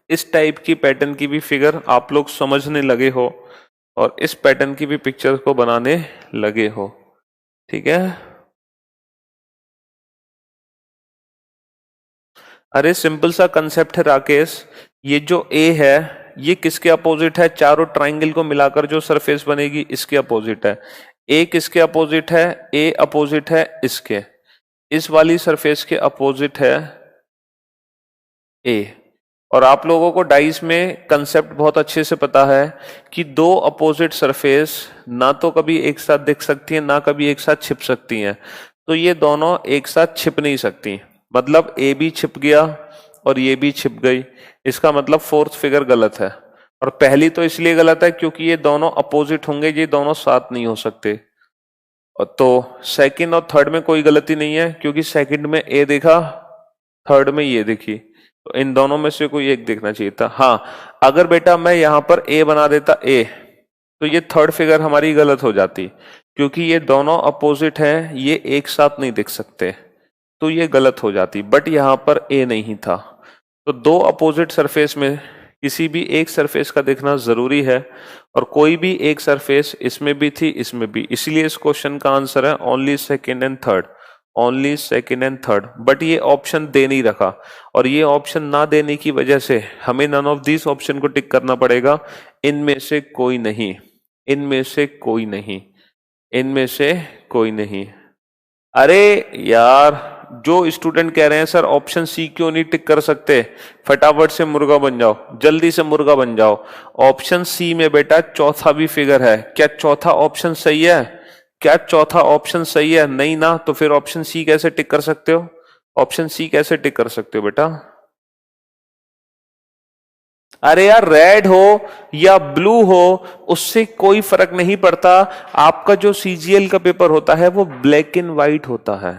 S1: इस टाइप की पैटर्न की भी फिगर आप लोग समझने लगे हो और इस पैटर्न की भी पिक्चर को बनाने लगे हो, ठीक है? अरे सिंपल सा कंसेप्ट है राकेश, ये जो ए है ये किसके अपोजिट है? चारों ट्राइंगल को मिलाकर जो सरफेस बनेगी इसके अपोजिट है। ए किसके अपोजिट है? ए अपोजिट है इसके, इस वाली सरफेस के अपोजिट है ए। और आप लोगों को डाइस में कंसेप्ट बहुत अच्छे से पता है कि दो अपोजिट सरफेस ना तो कभी एक साथ दिख सकती है ना कभी एक साथ छिप सकती हैं, तो ये दोनों एक साथ छिप नहीं सकती, मतलब ए भी छिप गया और ये भी छिप गई, इसका मतलब फोर्थ फिगर गलत है। और पहली तो इसलिए गलत है क्योंकि ये दोनों अपोजिट होंगे, ये दोनों साथ नहीं हो सकते। और तो सेकंड और थर्ड में कोई गलती नहीं है, क्योंकि सेकंड में ए देखा, थर्ड में ये देखी, तो इन दोनों में से कोई एक देखना चाहिए था। हाँ अगर बेटा मैं यहां पर ए बना देता ए, तो ये थर्ड फिगर हमारी गलत हो जाती, क्योंकि ये दोनों अपोजिट हैं, ये एक साथ नहीं दिख सकते, तो ये गलत हो जाती, बट यहां पर ए नहीं था। तो दो अपोजिट सरफेस में किसी भी एक सरफेस का देखना जरूरी है, और कोई भी एक सरफेस इसमें भी थी इसमें भी, इसीलिए इस क्वेश्चन का आंसर है only second and third, only second and third. But ये ऑप्शन दे नहीं रखा, और ये ऑप्शन ना देने की वजह से हमें नन ऑफ दिस ऑप्शन को टिक करना पड़ेगा, इनमें से कोई नहीं, इनमें से कोई नहीं, इनमें से कोई नहीं। अरे यार जो स्टूडेंट कह रहे हैं सर ऑप्शन सी क्यों नहीं टिक कर सकते, फटाफट से मुर्गा बन जाओ, जल्दी से मुर्गा बन जाओ। ऑप्शन सी में बेटा चौथा भी फिगर है, क्या चौथा ऑप्शन सही है? क्या चौथा ऑप्शन सही है? नहीं ना, तो फिर ऑप्शन सी कैसे टिक कर सकते हो? ऑप्शन सी कैसे टिक कर सकते हो बेटा? अरे यार, रेड हो या ब्लू हो उससे कोई फर्क नहीं पड़ता। आपका जो सीजीएल का पेपर होता है वो ब्लैक एंड व्हाइट होता है,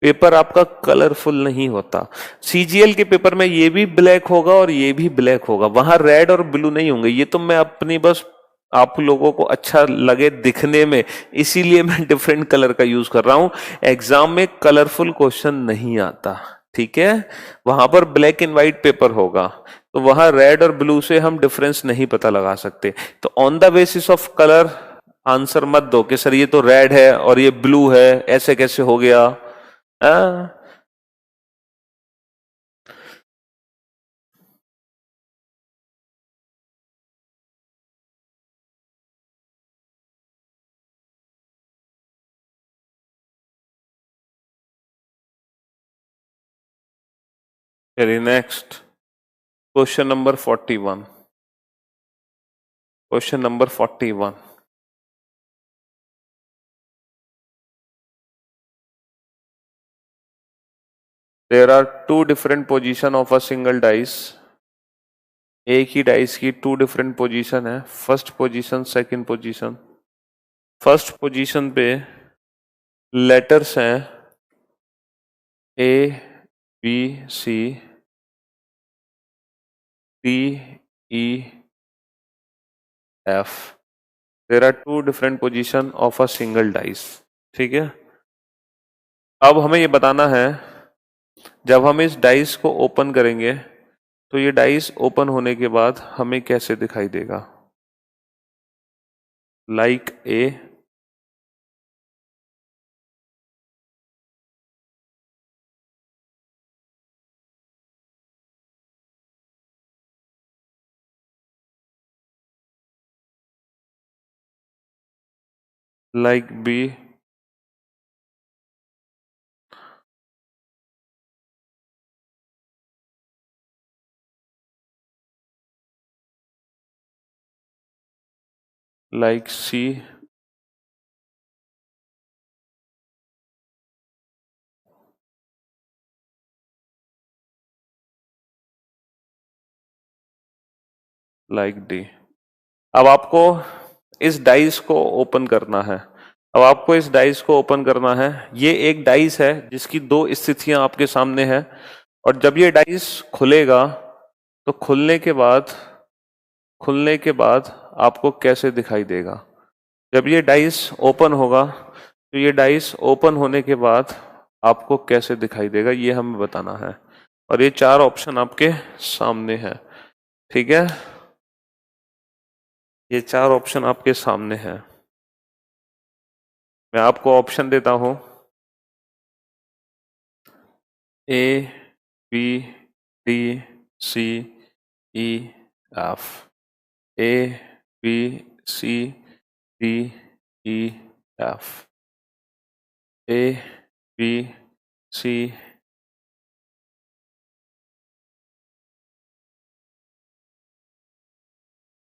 S1: पेपर आपका कलरफुल नहीं होता। सीजीएल के पेपर में ये भी ब्लैक होगा और ये भी ब्लैक होगा, वहां रेड और ब्लू नहीं होंगे। ये तो मैं अपनी बस आप लोगों को अच्छा लगे दिखने में, इसीलिए मैं डिफरेंट कलर का यूज कर रहा हूं। एग्जाम में कलरफुल क्वेश्चन नहीं आता, ठीक है। वहां पर ब्लैक एंड व्हाइट पेपर होगा, तो वहां रेड और ब्लू से हम डिफरेंस नहीं पता लगा सकते। तो on the basis of colour answer मत दो कि सर ये तो रेड है और ये ब्लू है, ऐसे कैसे हो गया। हाँ। Very next. Question number 41. Question number 41. There are two different position of a single dice. एक ही डाइस की टू डिफरेंट पोजीशन है, first position second position. First position पे लेटर्स हैं A B C D E F. There are two different position of a single dice, ठीक है। अब हमें ये बताना है, जब हम इस डाइस को ओपन करेंगे तो ये डाइस ओपन होने के बाद हमें कैसे दिखाई देगा। Like A, like B, like C, like D. अब आपको इस डाइस को ओपन करना है। अब आपको इस डाइस को ओपन करना है। ये एक डाइस है जिसकी दो स्थितियां आपके सामने है, और जब ये डाइस खुलेगा तो खुलने के बाद आपको कैसे दिखाई देगा। जब ये डाइस ओपन होगा तो ये डाइस ओपन होने के बाद आपको कैसे दिखाई देगा, ये हमें बताना है। और ये चार ऑप्शन आपके सामने है, ठीक है। ये चार ऑप्शन आपके सामने हैं। मैं आपको ऑप्शन देता हूं, A B D C E F. A B C D E F. A B C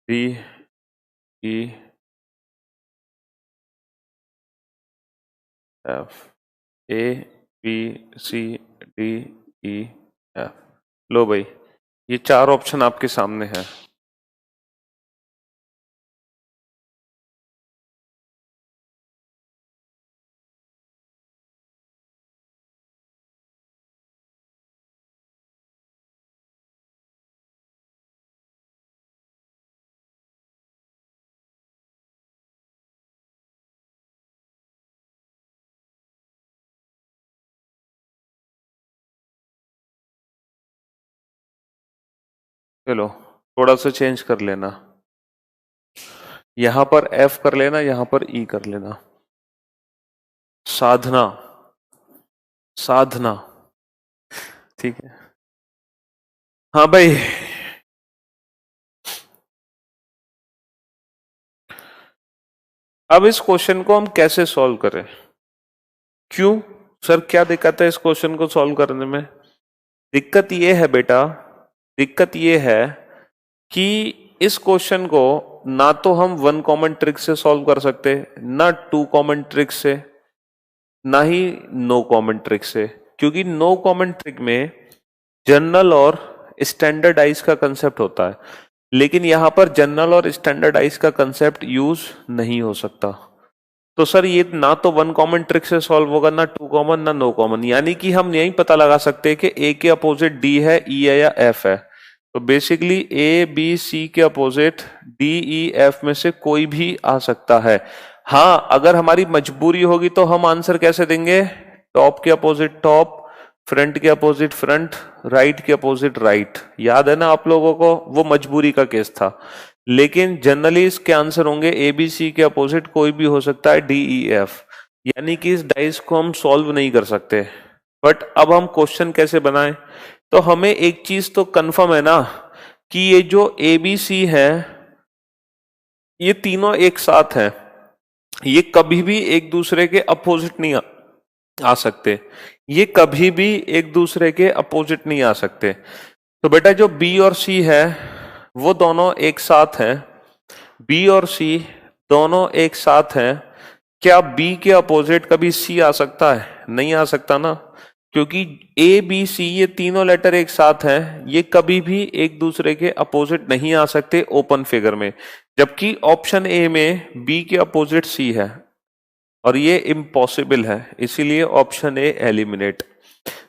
S1: D E F. A B C D E F. लो भाई, ये चार ऑप्शन आपके सामने हैं। चलो थोड़ा सा चेंज कर लेना, यहां पर एफ कर लेना, यहां पर ई कर लेना। साधना, साधना, ठीक है। हाँ भाई, अब इस क्वेश्चन को हम कैसे सॉल्व करें। क्यों सर, क्या दिक्कत है इस क्वेश्चन को सॉल्व करने में। दिक्कत ये है बेटा, दिक्कत ये है कि इस क्वेश्चन को ना तो हम वन कॉमन ट्रिक से सॉल्व कर सकते, ना टू कॉमन ट्रिक से, ना ही नो कॉमन ट्रिक से। क्योंकि नो कॉमन ट्रिक में जनरल और स्टैंडर्डाइज का कंसेप्ट होता है, लेकिन यहां पर जनरल और स्टैंडर्डाइज का कंसेप्ट यूज नहीं हो सकता। तो सर ये ना तो वन कॉमन ट्रिक से सॉल्व होगा, ना टू कॉमन, ना नो कॉमन, यानी कि हम यही पता लगा सकते हैं कि ए के अपोजिट डी है, ई है या एफ है। तो बेसिकली ए बी सी के अपोजिट डी ई एफ में से कोई भी आ सकता है। हाँ, अगर हमारी मजबूरी होगी तो हम आंसर कैसे देंगे? टॉप के अपोजिट टॉप, फ्रंट के अपोजिट फ्रंट, राइट के अपोजिट राइट। याद है ना आप लोगों को? वो मजबूरी का केस था। लेकिन जनरली इसके आंसर होंगे ए बी सी के अपोजिट कोई भी हो सकता है, डी ई एफ। यानी कि इस डाइस को हम सॉल्व नहीं कर सकते। बट अब हम क्वेश्चन कैसे बनाएं? तो हमें एक चीज तो कंफर्म है ना कि ये जो ए बी सी है ये तीनों एक साथ हैं, ये कभी भी एक दूसरे के अपोजिट नहीं आ सकते। ये कभी भी एक दूसरे के अपोजिट नहीं आ सकते। तो बेटा जो बी और सी है वो दोनों एक साथ हैं। बी और सी दोनों एक साथ हैं। क्या बी के अपोजिट कभी सी आ सकता है? नहीं आ सकता ना, क्योंकि ए बी सी ये तीनों लेटर एक साथ हैं, ये कभी भी एक दूसरे के अपोजिट नहीं आ सकते ओपन फिगर में। जबकि ऑप्शन ए में बी के अपोजिट सी है और ये इम्पॉसिबल है, इसीलिए option A eliminate.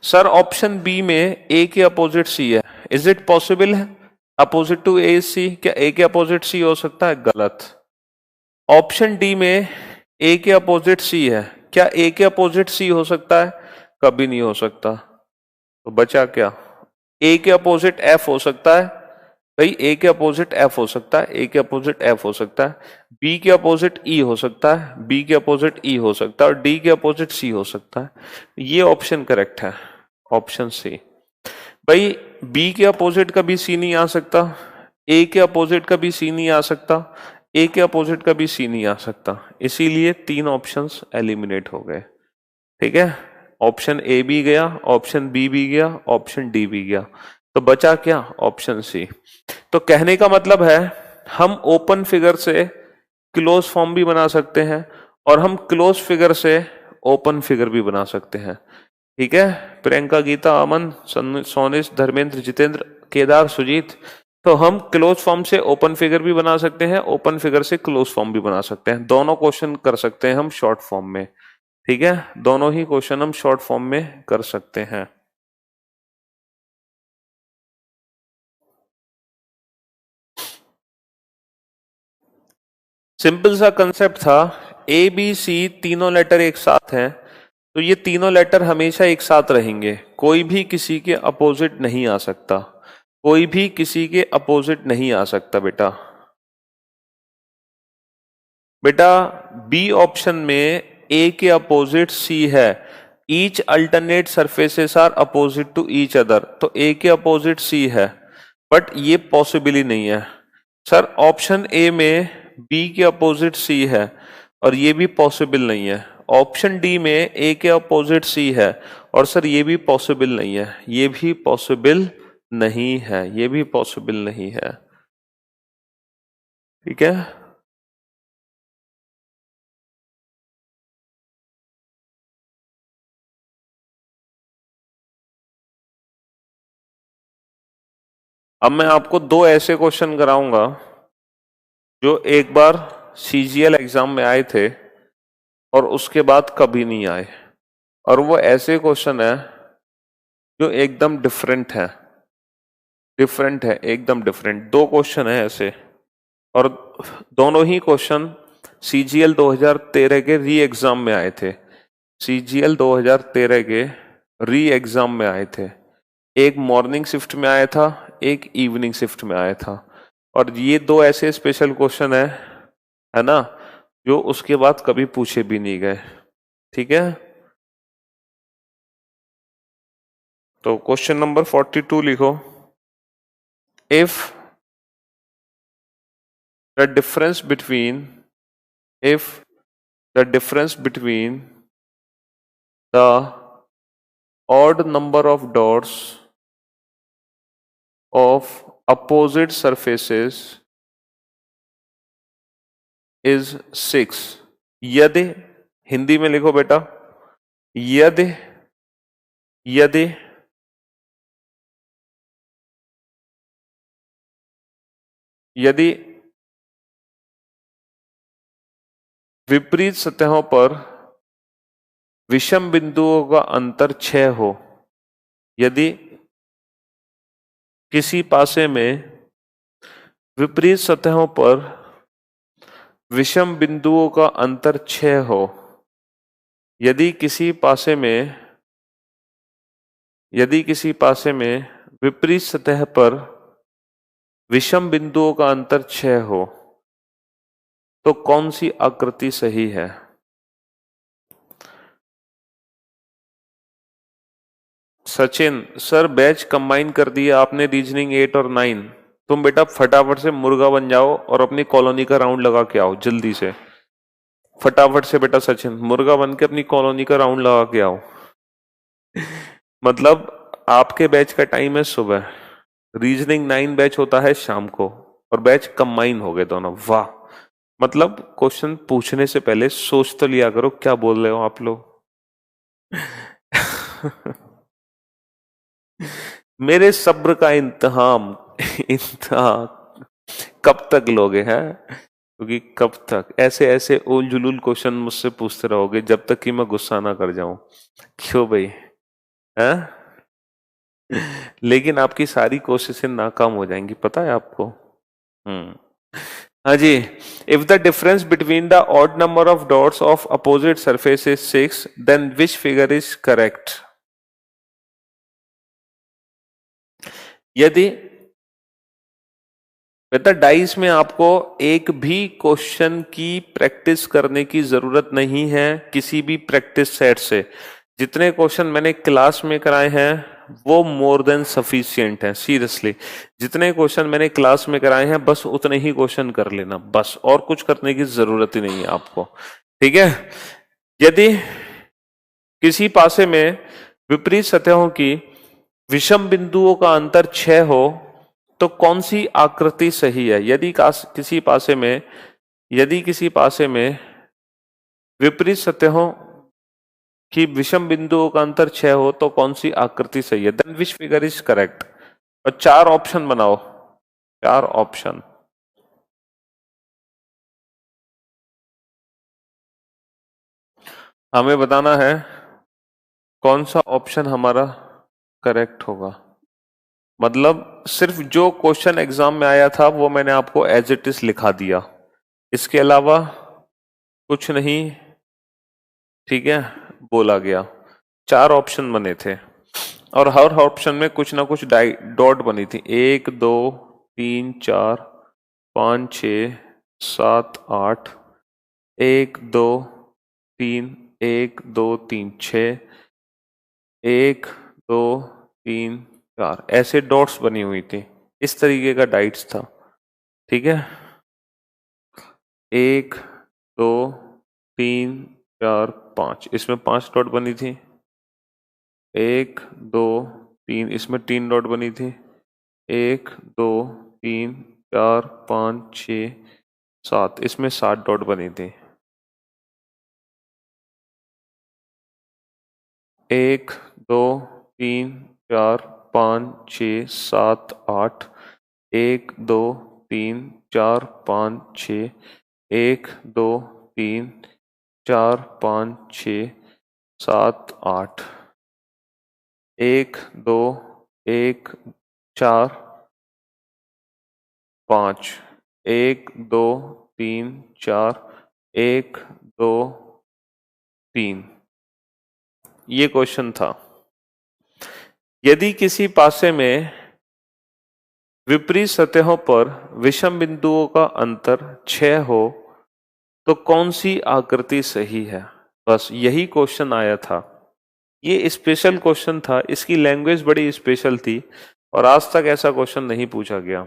S1: Sir option B में ए के अपोजिट सी है, इज इट पॉसिबल है? अपोजिट टू ए सी, क्या ए के अपोजिट सी हो सकता है? गलत। ऑप्शन डी में ए के अपोजिट सी है, क्या ए के अपोजिट सी हो सकता है? कभी नहीं हो सकता। तो बचा क्या? ए के अपोजिट एफ हो सकता है भाई, ए के अपोजिट एफ हो सकता है, ए के अपोजिट एफ हो सकता है, बी के अपोजिट ई हो सकता है, बी के अपोजिट ई हो सकता है और डी के अपोजिट सी हो सकता है। ये ऑप्शन करेक्ट है, ऑप्शन सी। भाई बी के अपोजिट कभी सी नहीं आ सकता, ए के अपोजिट कभी सी नहीं आ सकता, ए के अपोजिट कभी सी नहीं आ सकता, इसीलिए तीन ऑप्शंस एलिमिनेट हो गए। ठीक है, ऑप्शन ए भी गया, ऑप्शन बी भी गया, ऑप्शन डी भी गया, तो बचा क्या? Option C. तो कहने का मतलब है हम ओपन फिगर से क्लोज फॉर्म भी बना सकते हैं और हम क्लोज फिगर से ओपन फिगर भी बना सकते हैं। ठीक है, प्रियंका, गीता, अमन, सोनिश, धर्मेंद्र, जितेंद्र, केदार, सुजीत, तो हम क्लोज फॉर्म से ओपन फिगर भी बना सकते हैं, ओपन फिगर से क्लोज फॉर्म भी बना सकते हैं। दोनों क्वेश्चन कर सकते हैं हम शॉर्ट फॉर्म में। ठीक है, दोनों ही क्वेश्चन हम शॉर्ट फॉर्म में कर सकते हैं। सिंपल सा कंसेप्ट था, ए बी सी तीनों लेटर एक साथ हैं, तो ये तीनों लेटर हमेशा एक साथ रहेंगे, कोई भी किसी के अपोजिट नहीं आ सकता, कोई भी किसी के अपोजिट नहीं आ सकता। बेटा बेटा बी ऑप्शन में ए के अपोजिट सी है, each alternate surfaces are opposite to each other, तो ए के अपोजिट सी है, बट ये पॉसिबल ही नहीं है। सर ऑप्शन ए में बी के अपोजिट सी है और ये भी पॉसिबल नहीं है। ऑप्शन डी में ए के अपोजिट सी है और सर ये भी पॉसिबल नहीं है, ये भी पॉसिबल नहीं है, ये भी पॉसिबल नहीं है। ठीक है, अब मैं आपको दो ऐसे क्वेश्चन कराऊंगा जो एक बार सीजीएल एग्जाम में आए थे और उसके बाद कभी नहीं आए, और वो ऐसे क्वेश्चन है जो एकदम डिफरेंट है, डिफरेंट है, एकदम डिफरेंट। दो क्वेश्चन है ऐसे और दोनों ही क्वेश्चन सीजीएल 2013 के री एग्जाम में आए थे, सीजीएल 2013 के री एग्जाम में आए थे। एक मॉर्निंग शिफ्ट में आया था, एक इवनिंग शिफ्ट में आया था, और ये दो ऐसे स्पेशल क्वेश्चन है ना, जो उसके बाद कभी पूछे भी नहीं गए। ठीक है, तो क्वेश्चन नंबर 42 लिखो। If the difference between if the difference between the odd number of dots of opposite surfaces is 6, यदि, हिंदी में लिखो बेटा, यदि यदि यदि विपरीत सतहों पर विषम बिंदुओं का अंतर 6 हो, यदि किसी पासे में विपरीत सतहों पर विषम बिंदुओं का अंतर 6 हो, यदि किसी पासे में विपरीत सतह पर विषम बिंदुओं का अंतर 6 हो, तो कौन सी आकृति सही है? सचिन सर, बैच कंबाइन कर दिया आपने रीजनिंग 8 और 9। तुम बेटा फटाफट से मुर्गा बन जाओ और अपनी कॉलोनी का राउंड लगा के आओ जल्दी से, फटाफट से बेटा सचिन मुर्गा बन के अपनी कॉलोनी का राउंड लगा के आओ। मतलब आपके बैच का टाइम है सुबह, रीजनिंग 9 बैच होता है शाम को, और बैच कंबाइन हो गए दोनों। वाह, मतलब क्वेश्चन पूछने से पहले सोच तो लिया करो क्या बोल रहे हो आप लोग। मेरे सब्र का इंतहाम कब तक लोगे हैं? क्योंकि कब तक ऐसे ऐसे उल जुलूल क्वेश्चन मुझसे पूछते रहोगे जब तक कि मैं गुस्सा ना कर जाऊं। क्यों भाई, हैं? लेकिन आपकी सारी कोशिशें नाकाम हो जाएंगी, पता है आपको। हाँ जी, if the difference between the odd number of dots of opposite surface is 6, then which figure is correct? यदि बेटा डाइस में आपको एक भी क्वेश्चन की प्रैक्टिस करने की जरूरत नहीं है किसी भी प्रैक्टिस सेट से। जितने क्वेश्चन मैंने क्लास में कराए हैं वो मोर देन सफिशिएंट है, सीरियसली। जितने क्वेश्चन मैंने क्लास में कराए हैं बस उतने ही क्वेश्चन कर लेना, बस, और कुछ करने की जरूरत ही नहीं है आपको, ठीक है। यदि किसी पासे में विपरीत सतहों की विषम बिंदुओं का अंतर 6 हो, तो कौन सी आकृति सही है? यदि किसी पासे में विपरीत सतहों की विषम बिंदुओं का अंतर 6 हो तो कौन सी आकृति सही है? Then which figure is correct? और 4 ऑप्शन बनाओ, 4 ऑप्शन। हमें बताना है कौन सा ऑप्शन हमारा करेक्ट होगा। मतलब सिर्फ जो क्वेश्चन एग्जाम में आया था वो मैंने आपको एज इट इज लिखा दिया, इसके अलावा कुछ नहीं, ठीक है, बोला गया। 4 ऑप्शन बने थे और हर ऑप्शन में कुछ ना कुछ डॉट बनी थी। 1 2 3 4 5 6 7 8, 1 2 3 1 2 3 6, 1 2 3 4, ऐसे डॉट्स बनी हुई थी। इस तरीके का डाइट्स था, ठीक है। 1 2 3 4 5, इसमें 5 डॉट बनी थी। 1 2 3, इसमें 3 डॉट बनी थी। 1 2 3 4 5 6 7, इसमें 7 डॉट बनी थी। 1 2 3 4 5 6 7 8, 1 2 3 4 5 6, 1 2 3 4 5 6 7 8, 1 2 1 4 5, 1 2 3 4, 1 2 3, ये क्वेश्चन था। यदि किसी पासे में विपरीत सतहों पर विषम बिंदुओं का अंतर 6 हो तो कौन सी आकृति सही है? बस यही क्वेश्चन आया था। ये स्पेशल क्वेश्चन था, इसकी लैंग्वेज बड़ी स्पेशल थी और आज तक ऐसा क्वेश्चन नहीं पूछा गया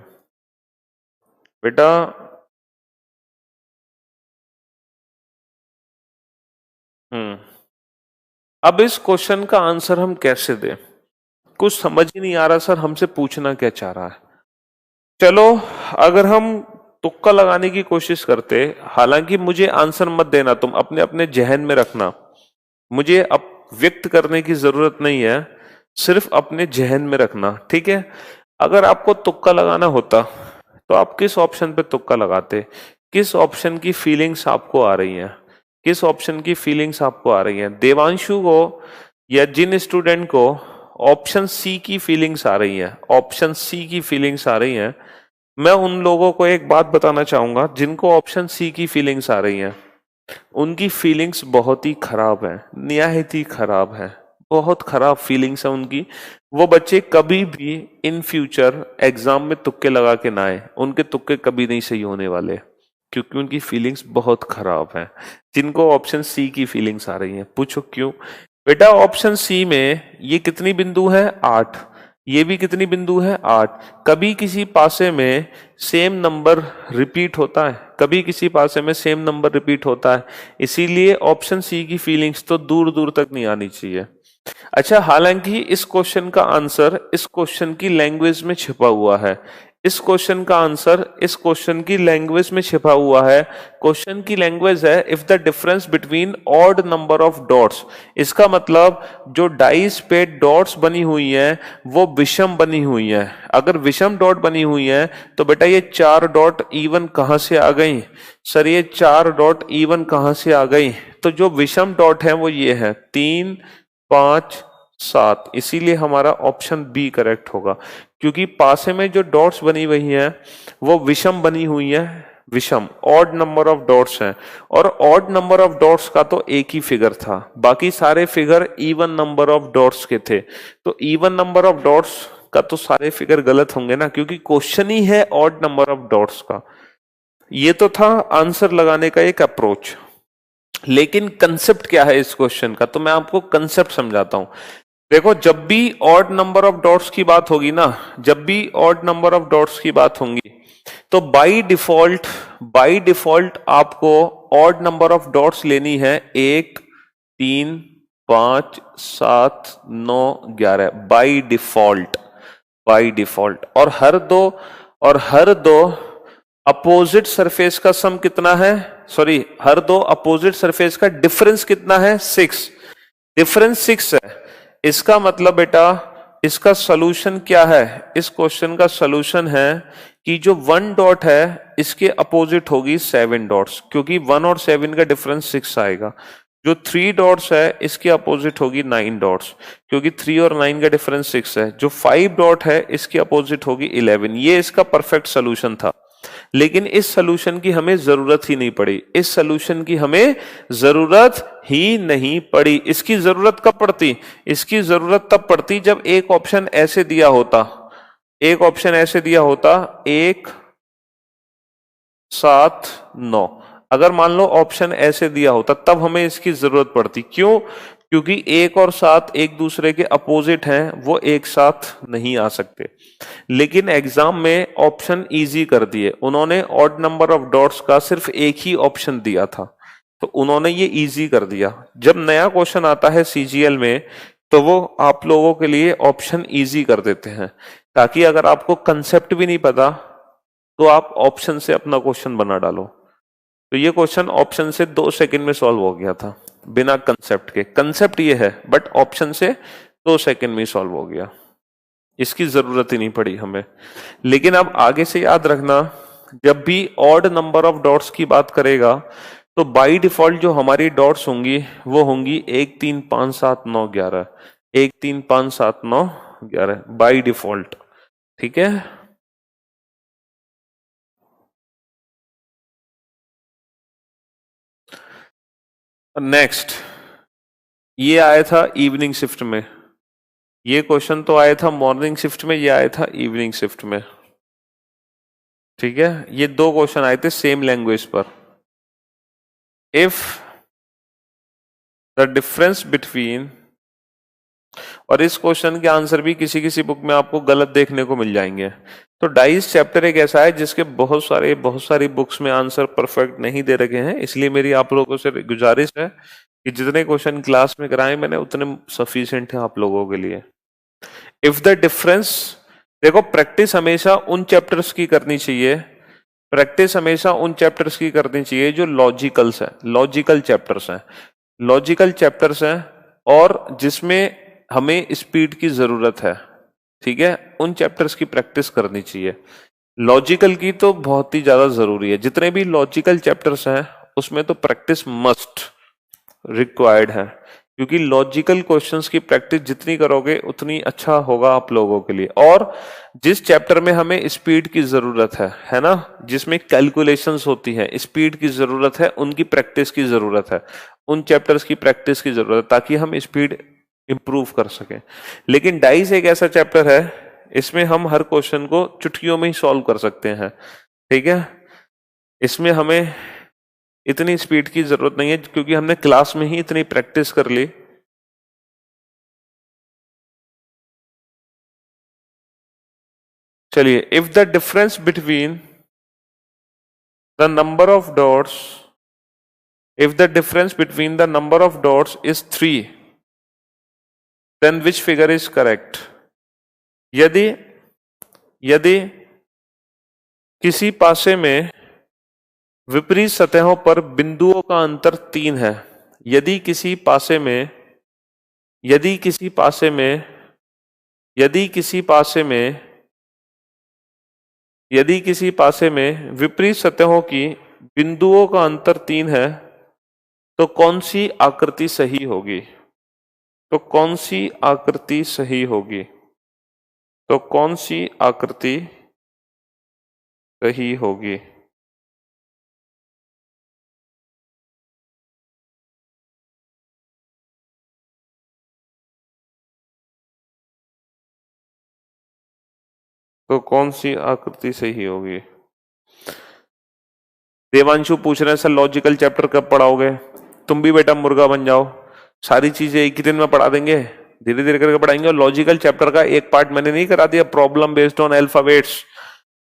S1: बेटा। अब इस क्वेश्चन का आंसर हम कैसे दें? कुछ समझ ही नहीं आ रहा सर, हमसे पूछना क्या चाह रहा है। चलो, अगर हम तुक्का लगाने की कोशिश करते, हालांकि मुझे आंसर मत देना, तुम अपने अपने जहन में रखना, मुझे अब व्यक्त करने की जरूरत नहीं है, सिर्फ अपने जहन में रखना, ठीक है। अगर आपको तुक्का लगाना होता तो आप किस ऑप्शन पे तुक्का लगाते? किस ऑप्शन की फीलिंग्स आपको आ रही हैं? किस ऑप्शन की फीलिंग्स आपको आ रही हैं? देवांशु को या जिन स्टूडेंट को ऑप्शन सी की फीलिंग्स आ रही हैं, ऑप्शन सी की फीलिंग्स आ रही हैं, मैं उन लोगों को एक बात बताना चाहूंगा जिनको ऑप्शन सी की फीलिंग्स आ रही हैं, उनकी फीलिंग्स बहुत ही खराब है, निहायत ही खराब है, बहुत खराब फीलिंग्स है उनकी। वो बच्चे कभी भी इन फ्यूचर एग्जाम में तुक्के लगा के ना आए, उनके तुक्के कभी नहीं सही होने वाले, क्योंकि उनकी फीलिंग्स बहुत खराब है। जिनको ऑप्शन सी की फीलिंग्स आ रही हैं, पूछो क्यों? बेटा ऑप्शन सी में ये कितनी बिंदु है? 8। ये भी कितनी बिंदु है? 8। कभी किसी पासे में सेम नंबर रिपीट होता है? कभी किसी पासे में सेम नंबर रिपीट होता है? इसीलिए ऑप्शन सी की फीलिंग्स तो दूर दूर तक नहीं आनी चाहिए। अच्छा, हालांकि इस क्वेश्चन का आंसर इस क्वेश्चन की लैंग्वेज में छिपा हुआ है। इस क्वेश्चन का आंसर इस क्वेश्चन की लैंग्वेज में छिपा हुआ है। क्वेश्चन की लैंग्वेज है if the difference between odd number of dots. इसका मतलब जो डाइस पे डॉट्स बनी हुई हैं वो विषम बनी हुई हैं। अगर विषम डॉट बनी हुई है तो बेटा ये 4 डॉट इवन कहां से आ गई? सर ये 4 डॉट इवन कहां से आ गई? तो जो विषम डॉट है वो ये है 3, 5, 7। इसीलिए हमारा ऑप्शन बी करेक्ट होगा, क्योंकि पासे में जो डॉट्स बनी हुई हैं वो विषम बनी हुई है, विषम ऑड नंबर ऑफ डॉट्स हैं। और ऑड नंबर ऑफ डॉट्स का तो एक ही फिगर था, बाकी सारे figure even number of dots के थे। तो इवन नंबर ऑफ डॉट्स का तो सारे फिगर गलत होंगे ना, क्योंकि क्वेश्चन ही है ऑड नंबर ऑफ डॉट्स का। ये तो था आंसर लगाने का एक अप्रोच, लेकिन कंसेप्ट क्या है इस क्वेश्चन का, तो मैं आपको कंसेप्ट समझाता हूं। देखो, जब भी ऑड नंबर ऑफ डॉट्स की बात होगी ना, जब भी ऑड नंबर ऑफ डॉट्स की बात होगी, तो बाय डिफॉल्ट आपको ऑड नंबर ऑफ डॉट्स लेनी है 1, 3, 5, 7, 9, 11 बाय डिफॉल्ट। और हर दो अपोजिट सरफेस का सम कितना है? सॉरी, हर दो अपोजिट सरफेस का डिफरेंस कितना है? 6। डिफरेंस 6 है। इसका मतलब बेटा इसका सॉल्यूशन क्या है? इस क्वेश्चन का सॉल्यूशन है कि जो 1 डॉट है इसके अपोजिट होगी 7 डॉट्स, क्योंकि 1 और 7 का डिफरेंस 6 आएगा। जो 3 डॉट्स है इसके अपोजिट होगी 9 डॉट्स, क्योंकि 3 और 9 का डिफरेंस 6 है। जो 5 डॉट है इसके अपोजिट होगी 11। ये इसका परफेक्ट सॉल्यूशन था, लेकिन इस सॉल्यूशन की हमें जरूरत ही नहीं पड़ी। इस सॉल्यूशन की हमें जरूरत ही नहीं पड़ी। इसकी जरूरत कब पड़ती? इसकी जरूरत तब पड़ती जब एक ऑप्शन ऐसे दिया होता, 1, 7, 9। अगर मान लो ऑप्शन ऐसे दिया होता तब हमें इसकी जरूरत पड़ती। क्यों? क्योंकि 1 और 7 एक दूसरे के अपोजिट हैं, वो एक साथ नहीं आ सकते। लेकिन एग्जाम में ऑप्शन इजी कर दिए उन्होंने, ऑड नंबर ऑफ डॉट्स का सिर्फ एक ही ऑप्शन दिया था, तो उन्होंने ये इजी कर दिया। जब नया क्वेश्चन आता है सीजीएल में तो वो आप लोगों के लिए ऑप्शन इजी कर देते हैं, ताकि अगर आपको कंसेप्ट भी नहीं पता तो आप ऑप्शन से अपना क्वेश्चन बना डालो। तो ये क्वेश्चन ऑप्शन से 2 सेकंड में सॉल्व हो गया था, बिना कंसेप्ट के। कंसेप्ट ये है, बट ऑप्शन से 2 सेकंड में सॉल्व हो गया, इसकी जरूरत ही नहीं पड़ी हमें। लेकिन अब आगे से याद रखना, जब भी ऑड नंबर ऑफ डॉट्स की बात करेगा तो बाय डिफॉल्ट जो हमारी डॉट्स होंगी वो होंगी 1, 3, 5, 7, 9, 11। 1, 3, 5, 7, 9, 11 बाय डिफॉल्ट। ठीक है, नेक्स्ट ये आया था इवनिंग शिफ्ट में। ये क्वेश्चन तो आया था मॉर्निंग शिफ्ट में, ये आया था इवनिंग शिफ्ट में। ठीक है, ये 2 क्वेश्चन आए थे सेम लैंग्वेज पर। इफ द डिफरेंस बिटवीन, और इस क्वेश्चन के आंसर भी किसी किसी बुक में आपको गलत देखने को मिल जाएंगे। तो डाइस चैप्टर एक ऐसा है जिसके बहुत सारी बुक्स में आंसर परफेक्ट नहीं दे रखे हैं, इसलिए मेरी आप लोगों से गुजारिश है कि जितने क्वेश्चन क्लास में कराए मैंने उतने सफिशिएंट है आप लोगों के लिए। इफ द डिफरेंस, देखो प्रैक्टिस हमेशा उन चैप्टर्स की करनी चाहिए, प्रैक्टिस हमेशा उन चैप्टर्स की करनी चाहिए जो लॉजिकल चैप्टर्स हैं और जिसमें हमें स्पीड की जरूरत है। ठीक है, उन चैप्टर्स की प्रैक्टिस करनी चाहिए। लॉजिकल की तो बहुत ही ज्यादा जरूरी है, जितने भी लॉजिकल चैप्टर्स हैं उसमें तो प्रैक्टिस मस्ट रिक्वायर्ड है, क्योंकि लॉजिकल क्वेश्चंस की प्रैक्टिस जितनी करोगे उतनी अच्छा होगा आप लोगों के लिए। और जिस चैप्टर में हमें स्पीड की जरूरत है ना, जिसमें कैलकुलेशंस होती है, स्पीड की जरूरत है, उनकी प्रैक्टिस की जरूरत है, उन चैप्टर्स की प्रैक्टिस की जरूरत है, ताकि हम स्पीड इंप्रूव कर सकें। लेकिन डाइस एक ऐसा चैप्टर है, इसमें हम हर क्वेश्चन को चुटकियों में ही सॉल्व कर सकते हैं, ठीक है। इसमें हमें इतनी स्पीड की जरूरत नहीं है, क्योंकि हमने क्लास में ही इतनी प्रैक्टिस कर ली। चलिए, if the difference between the number of dots, if the difference between the number of dots is 3, then which figure is correct. यदि यदि किसी पासे में विपरीत सतहों पर बिंदुओं का अंतर 3 है, यदि किसी पासे में यदि किसी पासे में यदि किसी पासे में यदि किसी पासे में विपरीत सतहों की बिंदुओं का अंतर 3 है, तो कौन सी आकृति सही होगी। तो कौन सी आकृति सही होगी। तो कौन सी आकृति सही होगी। तो कौन सी आकृति सही होगी। देवांशु पूछ रहे हैं सर लॉजिकल चैप्टर कब पढ़ाओगे। तुम भी बेटा मुर्गा बन जाओ, सारी चीजें एक ही दिन में पढ़ा देंगे, धीरे धीरे करके पढ़ाएंगे। और लॉजिकल चैप्टर का एक पार्ट मैंने नहीं करा दिया, प्रॉब्लम बेस्ड ऑन अल्फाबेट्स।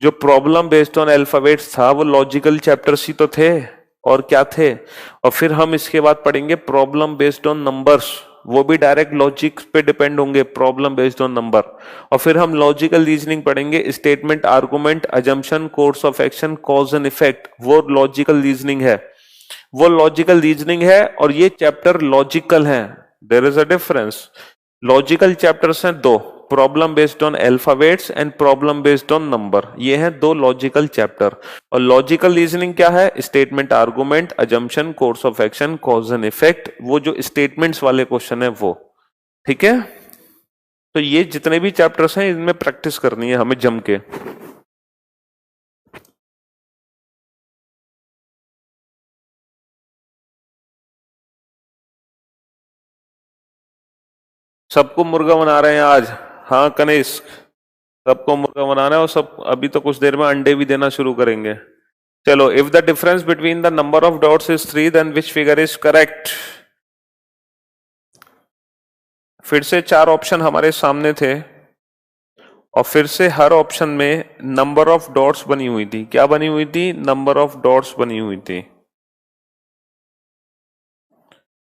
S1: जो प्रॉब्लम बेस्ड ऑन अल्फाबेट्स था वो लॉजिकल चैप्टर्स ही तो थे, और क्या थे। और फिर हम इसके बाद पढ़ेंगे प्रॉब्लम बेस्ड ऑन नंबर्स, वो भी डायरेक्ट लॉजिक पे डिपेंड होंगे, प्रॉब्लम बेस्ड ऑन नंबर। और फिर हम लॉजिकल रीजनिंग पढ़ेंगे, statement, argument, assumption, course of action, cause and effect, वो लॉजिकल रीजनिंग है। वो लॉजिकल रीजनिंग है और ये चैप्टर लॉजिकल है। There is a difference. Logical chapters हैं दो, problem based on alphabets and problem based on number, ये हैं दो लॉजिकल चैप्टर। और लॉजिकल रीजनिंग क्या है, statement, argument, assumption, course of action, cause and effect, वो जो स्टेटमेंट्स वाले क्वेश्चन है वो, ठीक है। तो ये जितने भी चैप्टर्स हैं इनमें प्रैक्टिस करनी है हमें जम के। सबको मुर्गा बना रहे हैं आज। हाँ कनिष्क, सबको मुर्गा बनाना है, और सब अभी तो कुछ देर में अंडे भी देना शुरू करेंगे। चलो, if the difference between the number of dots is 3, then which figure is correct. फिर से 4 ऑप्शन हमारे सामने थे, और फिर से हर ऑप्शन में नंबर ऑफ डॉट्स बनी हुई थी। क्या बनी हुई थी, नंबर ऑफ डॉट्स बनी हुई थी,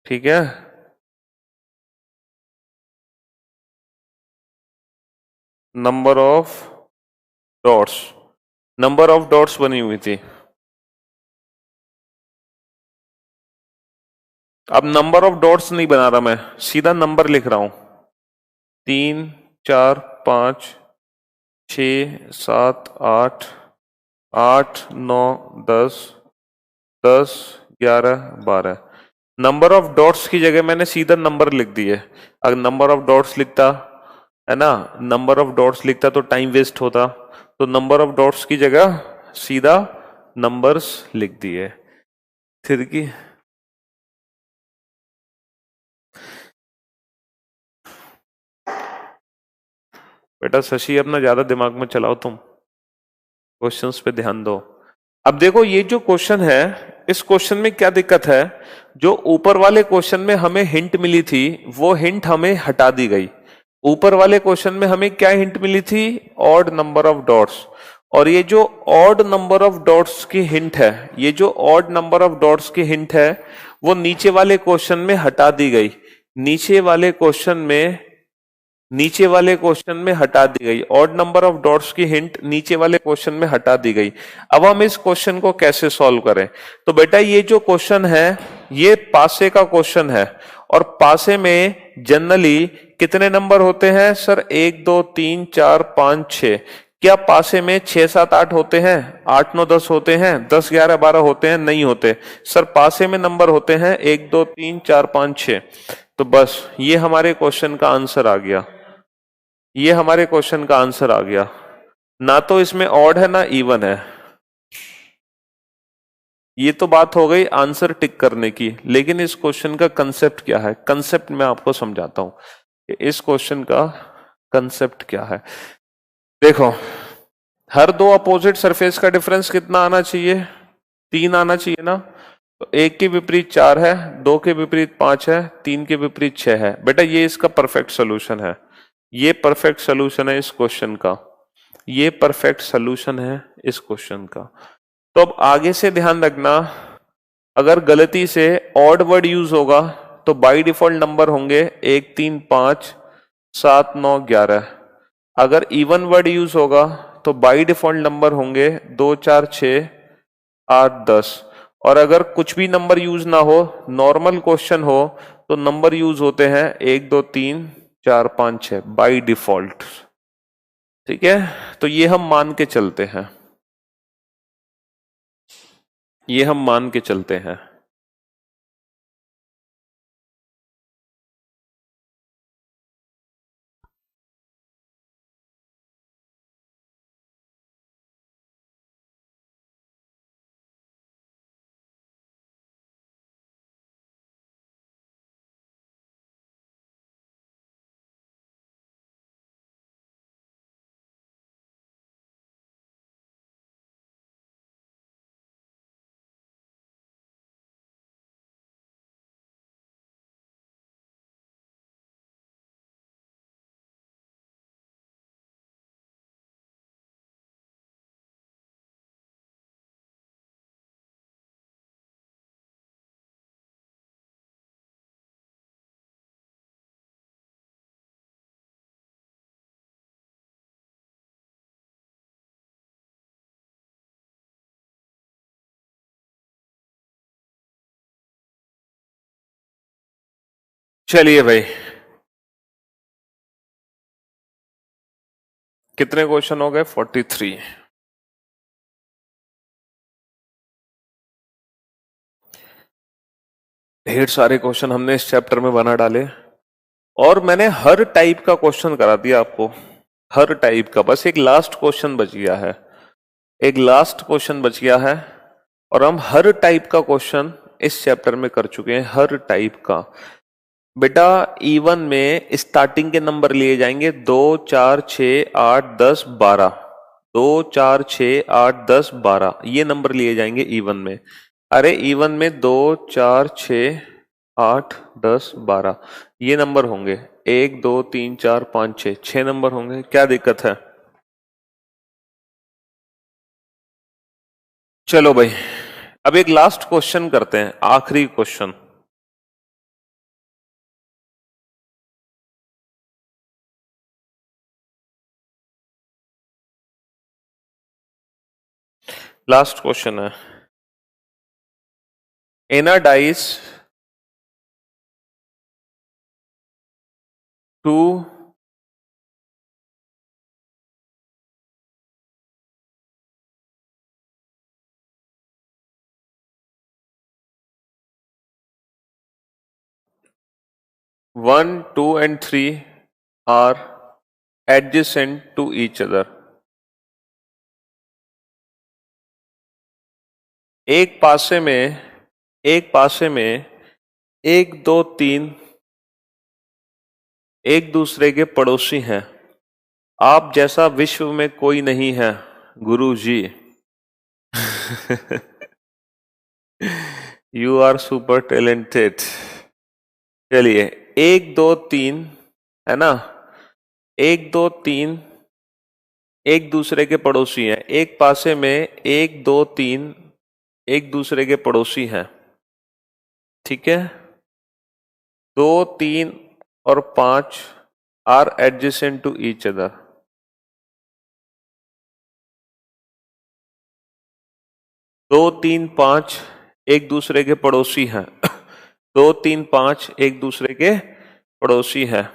S1: ठीक है। नंबर ऑफ डॉट्स बनी हुई थी। अब नंबर ऑफ डॉट्स नहीं बना रहा मैं, सीधा नंबर लिख रहा हूं। 3, 4, 5, 6, 7, 8, 8, 9, 10, 10, 11, 12। नंबर ऑफ डॉट्स की जगह मैंने सीधा नंबर लिख दिए। अगर नंबर ऑफ डॉट्स लिखता है ना, नंबर ऑफ डॉट्स लिखता तो टाइम वेस्ट होता, तो नंबर ऑफ डॉट्स की जगह सीधा नंबर्स लिख दिए। फिर की बेटा शशि अपना ज्यादा दिमाग में चलाओ, तुम क्वेश्चंस पे ध्यान दो। अब देखो ये जो क्वेश्चन है, इस क्वेश्चन में क्या दिक्कत है, जो ऊपर वाले क्वेश्चन में हमें हिंट मिली थी वो हिंट हमें हटा दी गई। ऊपर वाले क्वेश्चन में हमें क्या हिंट मिली थी, ऑड नंबर ऑफ डॉट्स। और ये जो ऑड नंबर ऑफ डॉट्स की हिंट है, ये जो ऑड नंबर ऑफ डॉट्स की हिंट है वो नीचे वाले क्वेश्चन में हटा दी गई। नीचे वाले क्वेश्चन में हटा दी गई, ऑड नंबर ऑफ डॉट्स की हिंट नीचे वाले क्वेश्चन में हटा दी गई। अब हम इस क्वेश्चन को कैसे सॉल्व करें। तो बेटा ये जो क्वेश्चन है ये पासे का क्वेश्चन है, और पासे में जनरली कितने नंबर होते हैं सर, 1, 2, 3, 4, 5, 6। क्या पासे में 6 7 8 होते हैं, 8 9 10 होते हैं, 10 11 12 होते हैं? नहीं होते सर, पासे में नंबर होते हैं 1 2 3 4 5 6। तो बस ये हमारे क्वेश्चन का आंसर आ गया, ये हमारे क्वेश्चन का आंसर आ गया। ना तो इसमें ऑड है ना इवन है। ये तो बात हो गई आंसर टिक करने की, लेकिन इस क्वेश्चन का कंसेप्ट क्या है? कंसेप्ट मैं आपको समझाता हूं। इस क्वेश्चन का कंसेप्ट क्या है? देखो, हर दो अपोजिट सरफेस का डिफरेंस कितना आना चाहिए? 3 आना चाहिए ना। तो 1 के विपरीत 4 है, 2 के विपरीत 5 है, 3 के विपरीत 6 है। बेटा ये इसका परफेक्ट सोल्यूशन है, ये परफेक्ट सोल्यूशन है इस क्वेश्चन का, ये परफेक्ट सोल्यूशन है इस क्वेश्चन का। तो अब आगे से ध्यान रखना, अगर गलती से ऑड वर्ड यूज होगा तो बाय डिफॉल्ट नंबर होंगे 1 3 5 7 9 11। अगर इवन वर्ड यूज होगा तो बाय डिफॉल्ट नंबर होंगे 2 4 6 8 10। और अगर कुछ भी नंबर यूज ना हो, नॉर्मल क्वेश्चन हो, तो नंबर यूज होते हैं 1 2 3 4 5 6 बाय डिफॉल्ट। ठीक है, तो ये हम मान के चलते हैं, ये हम मान के चलते हैं। चलिए भाई, कितने क्वेश्चन हो गए? 43। ढेर सारे क्वेश्चन हमने इस चैप्टर में बना डाले, और मैंने हर टाइप का क्वेश्चन करा दिया आपको, हर टाइप का। बस एक लास्ट क्वेश्चन बच गया है, एक लास्ट क्वेश्चन बच गया है, और हम हर टाइप का क्वेश्चन इस चैप्टर में कर चुके हैं, हर टाइप का। बेटा इवन में स्टार्टिंग के नंबर लिए जाएंगे 2 4 6 8 10 12, 2 4 6 8 10 12, ये नंबर लिए जाएंगे इवन में। अरे इवन में 2 4 6 8 10 12 ये नंबर होंगे, 1 2 3 4 5 6 6 नंबर होंगे, क्या दिक्कत है? चलो भाई, अब एक लास्ट क्वेश्चन करते हैं, आखिरी क्वेश्चन। लास्ट क्वेश्चन है, in a dice 2 1 2 and 3 are adjacent to each other। एक पासे में, एक पासे में 1 2 3 एक दूसरे के पड़ोसी हैं। आप जैसा विश्व में कोई नहीं है गुरु जी। You are super talented. चलिए, 1 2 3 है ना, 1 2 3 एक दूसरे के पड़ोसी हैं। एक पासे में 1 2 3 एक दूसरे के पड़ोसी हैं, ठीक है। 2 3 और 5 are adjacent to each other. 2 3 5 एक दूसरे के पड़ोसी हैं। 2 3 5 एक दूसरे के पड़ोसी हैं।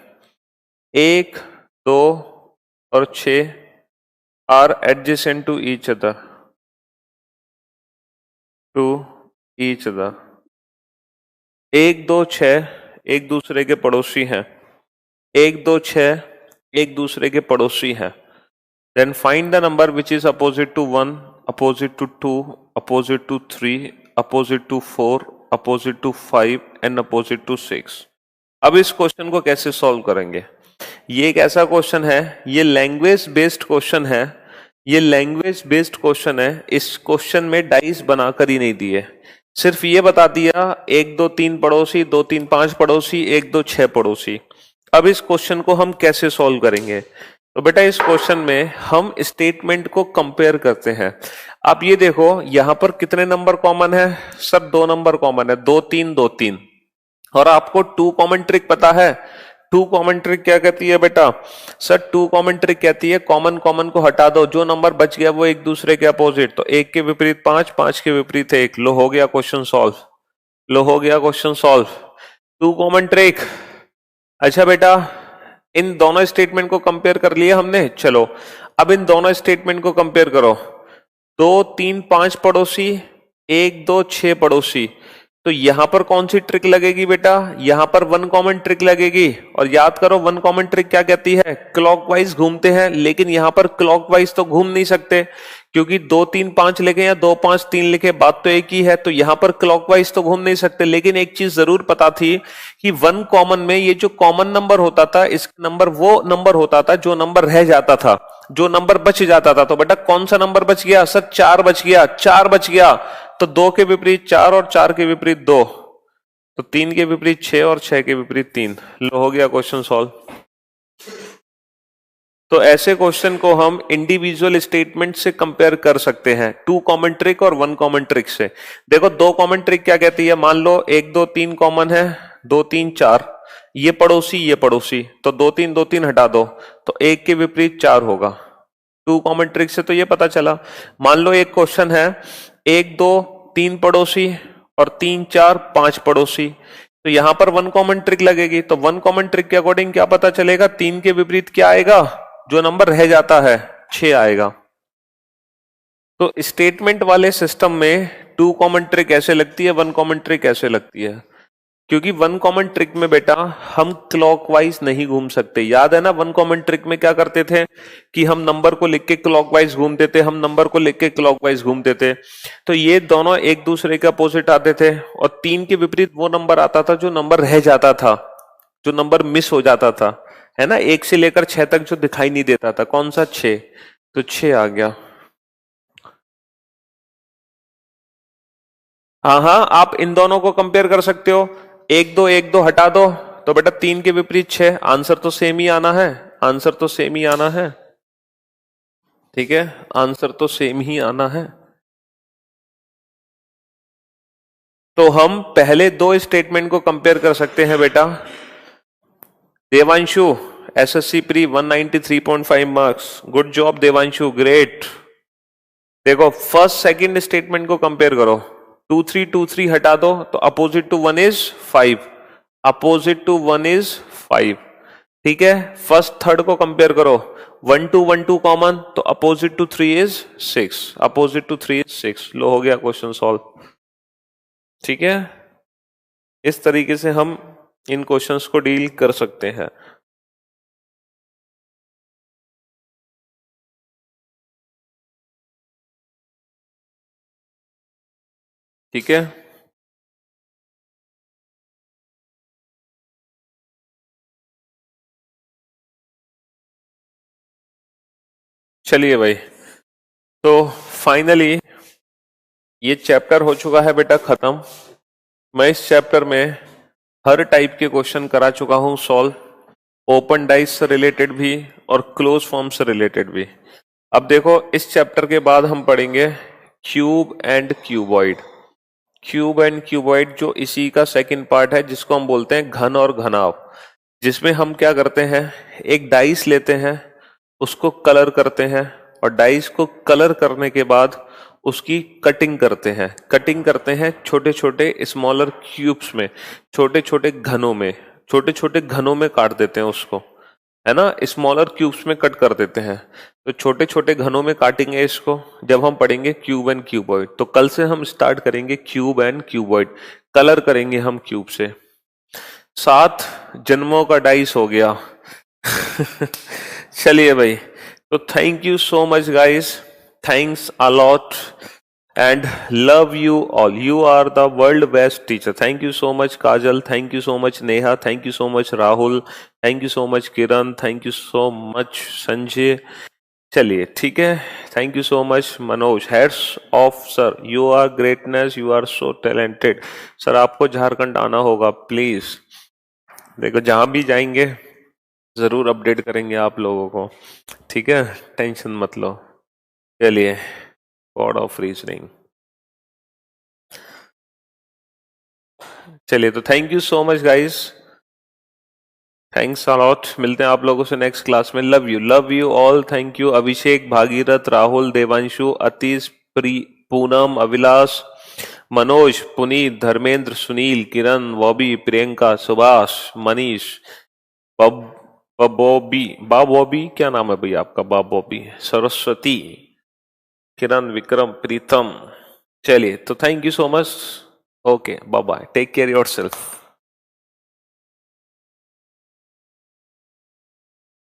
S1: 1 2 और 6 are adjacent to each other, एक दो छह एक दूसरे के पड़ोसी हैं, एक दो छह एक दूसरे के पड़ोसी हैं। Then find the number which is opposite to 1, opposite to 2, opposite to 3, opposite to 4, opposite to 5 and opposite to 6। अब इस क्वेश्चन को कैसे सॉल्व करेंगे? ये एक ऐसा क्वेश्चन है, ये लैंग्वेज बेस्ड क्वेश्चन है, ये लैंग्वेज बेस्ड क्वेश्चन है। इस क्वेश्चन में डाइस बनाकर ही नहीं दिए, सिर्फ ये बता दिया 1 2 3 पड़ोसी, 2 3 5 पड़ोसी, 1 2 6 पड़ोसी। अब इस क्वेश्चन को हम कैसे सॉल्व करेंगे? तो बेटा इस क्वेश्चन में हम स्टेटमेंट को कंपेयर करते हैं। आप ये देखो यहां पर कितने नंबर कॉमन है? सर 2 नंबर कॉमन है, 2 3 2 3। और आपको 2 कॉमन ट्रिक पता है? 2 कॉमन ट्रिक क्या कहती है बेटा? सर 2 कॉमन ट्रिक कहती है कॉमन कॉमन को हटा दो, जो नंबर बच गया वो एक दूसरे के अपोजिट। तो 1 के विपरीत 5, 5 के विपरीत 1। लो हो गया क्वेश्चन सॉल्व, लो हो गया क्वेश्चन सॉल्व। 2 common trick. अच्छा बेटा इन दोनों स्टेटमेंट को कंपेयर कर लिया हमने, चलो अब इन दोनों स्टेटमेंट को कंपेयर करो। 2 3 5 पड़ोसी, 1 2 6 पड़ोसी। तो यहां पर कौन सी ट्रिक लगेगी बेटा? यहां पर 1 कॉमन ट्रिक लगेगी। और याद करो 1 कॉमन ट्रिक क्या कहती है? क्लॉकवाइज घूमते हैं, लेकिन यहां पर क्लॉकवाइज तो घूम नहीं सकते, क्योंकि 2 3 5 लिखे या 2 5 3 लिखे, बात तो एक ही है। तो यहां पर क्लॉकवाइज तो घूम नहीं सकते, लेकिन एक चीज जरूर पता थी कि 1 कॉमन में ये जो कॉमन नंबर होता था, इस नंबर वो नंबर होता था जो नंबर रह जाता था, जो नंबर बच जाता था। तो बेटा कौन सा नंबर बच गया? सर 4 बच गया, 4 बच गया। तो 2 के विपरीत 4 और 4 के विपरीत 2, तो 3 के विपरीत 6 और 6 के विपरीत 3। लो हो गया क्वेश्चन सॉल्व। तो ऐसे क्वेश्चन को हम इंडिविजुअल स्टेटमेंट से कंपेयर कर सकते हैं, 2 कॉमन ट्रिक और 1 कॉमन ट्रिक से। देखो 2 कॉमन ट्रिक क्या कहती है? मान लो 1 2 3 कॉमन है, 2 3 4, ये पड़ोसी, तो 2 3 2 3 हटा दो, तो 1 के विपरीत 4 होगा। 2 कॉमन ट्रिक से तो ये पता चला। मान लो एक क्वेश्चन है 1 2 3 पड़ोसी और 3 4 5 पड़ोसी, तो यहां पर 1 कॉमन ट्रिक लगेगी। तो 1 कॉमन ट्रिक के अकॉर्डिंग क्या पता चलेगा? 3 के विपरीत क्या आएगा? जो नंबर रह जाता है 6 आएगा। तो स्टेटमेंट वाले सिस्टम में 2 कॉमन ट्रिक ऐसे लगती है, 1 कॉमन ट्रिक ऐसे लगती है, क्योंकि 1 कॉमन ट्रिक में बेटा हम क्लॉकवाइज नहीं घूम सकते। याद है ना 1 कॉमन ट्रिक में क्या करते थे कि हम नंबर को लिख के क्लॉकवाइज घूमते थे, हम नंबर को लिख के क्लॉकवाइज घूमते थे। तो ये दोनों एक दूसरे के अपोजिट आते थे, और 3 के विपरीत वो नंबर आता था जो नंबर रह जाता था, जो नंबर मिस हो जाता था, है ना, 1 से लेकर 6 तक जो दिखाई नहीं देता था। कौन सा? 6। तो 6 आ गया। हाँ हाँ, आप इन दोनों को कंपेयर कर सकते हो। 1 2 हटा दो, तो बेटा 3 के विपरीत 6। आंसर तो सेम ही आना है, आंसर तो सेम ही आना है। ठीक है, आंसर तो सेम ही आना है। तो हम पहले 2 स्टेटमेंट को कंपेयर कर सकते हैं बेटा। Devanshu SSC pre 193.5 marks, good job Devanshu, great. देखो फर्स्ट सेकंड स्टेटमेंट को कंपेयर करो। 2 3 हटा दो, तो opposite to 1 is 5, opposite to 1 is 5। ठीक है, फर्स्ट थर्ड को कंपेयर करो। 1 2 कॉमन, तो opposite to 3 is 6, opposite to 3 is 6। लो हो गया क्वेश्चन सॉल्व। ठीक है, इस तरीके से हम इन क्वेश्चंस को डील कर सकते हैं। ठीक है, चलिए भाई, तो फाइनली ये चैप्टर हो चुका है बेटा खत्म। मैं इस चैप्टर में हर टाइप के क्वेश्चन करा चुका हूं सॉल्व, ओपन डाइस से रिलेटेड भी और क्लोज फॉर्म से रिलेटेड भी। अब देखो इस चैप्टर के बाद हम पढ़ेंगे cube and cuboid. Cube and cuboid जो इसी का सेकंड पार्ट है, जिसको हम बोलते हैं घन और घनाव, जिसमें हम क्या करते हैं, एक डाइस लेते हैं, उसको कलर करते हैं, और डाइस को कलर करने के बाद उसकी कटिंग करते हैं। कटिंग करते हैं छोटे छोटे स्मॉलर क्यूब्स में, छोटे छोटे घनों में, छोटे छोटे घनों में काट देते हैं उसको, है ना, स्मॉलर क्यूब्स में कट कर देते हैं। तो छोटे छोटे घनों में काटेंगे इसको जब हम पढ़ेंगे क्यूब एंड क्यूबॉइड। तो कल से हम स्टार्ट करेंगे क्यूब एंड क्यूबॉइड, कलर करेंगे हम क्यूब से। 7 जन्मों का डाइस हो गया। चलिए भाई, तो thank you so much guys, thanks a lot and love you all. You are the world best teacher. Thank you so much Kajal, thank you so much Neha, thank you so much Rahul, thank you so much Kiran, thank you so much Sanjay. चलिए ठीक है, thank you so much Manoj. Heads off sir, you are greatness, you are so talented. Sir आपको झारखंड आना होगा please, देखो जहां भी जाएंगे जरूर अपडेट करेंगे आप लोगों को, ठीक है, टेंशन मत लो। चलिए, गॉड ऑफ रीजनिंग। चलिए, तो thank you so much guys, thanks a lot. मिलते हैं आप लोगों से नेक्स्ट क्लास में। Love you all, thank you. Abhishek, Bhagirath, Rahul, Devanshu, Atish, Poonam, Abhilash, Manoj, Puneet, Dharmendra, Sunil, Kiran, Bobby, Priyanka, Subhash, Manish, Bobby क्या नाम है भैया आपका, बॉबी, सरस्वती, किरण, विक्रम, प्रीतम। चलिए, तो thank you so much. Okay, bye bye, take care yourself.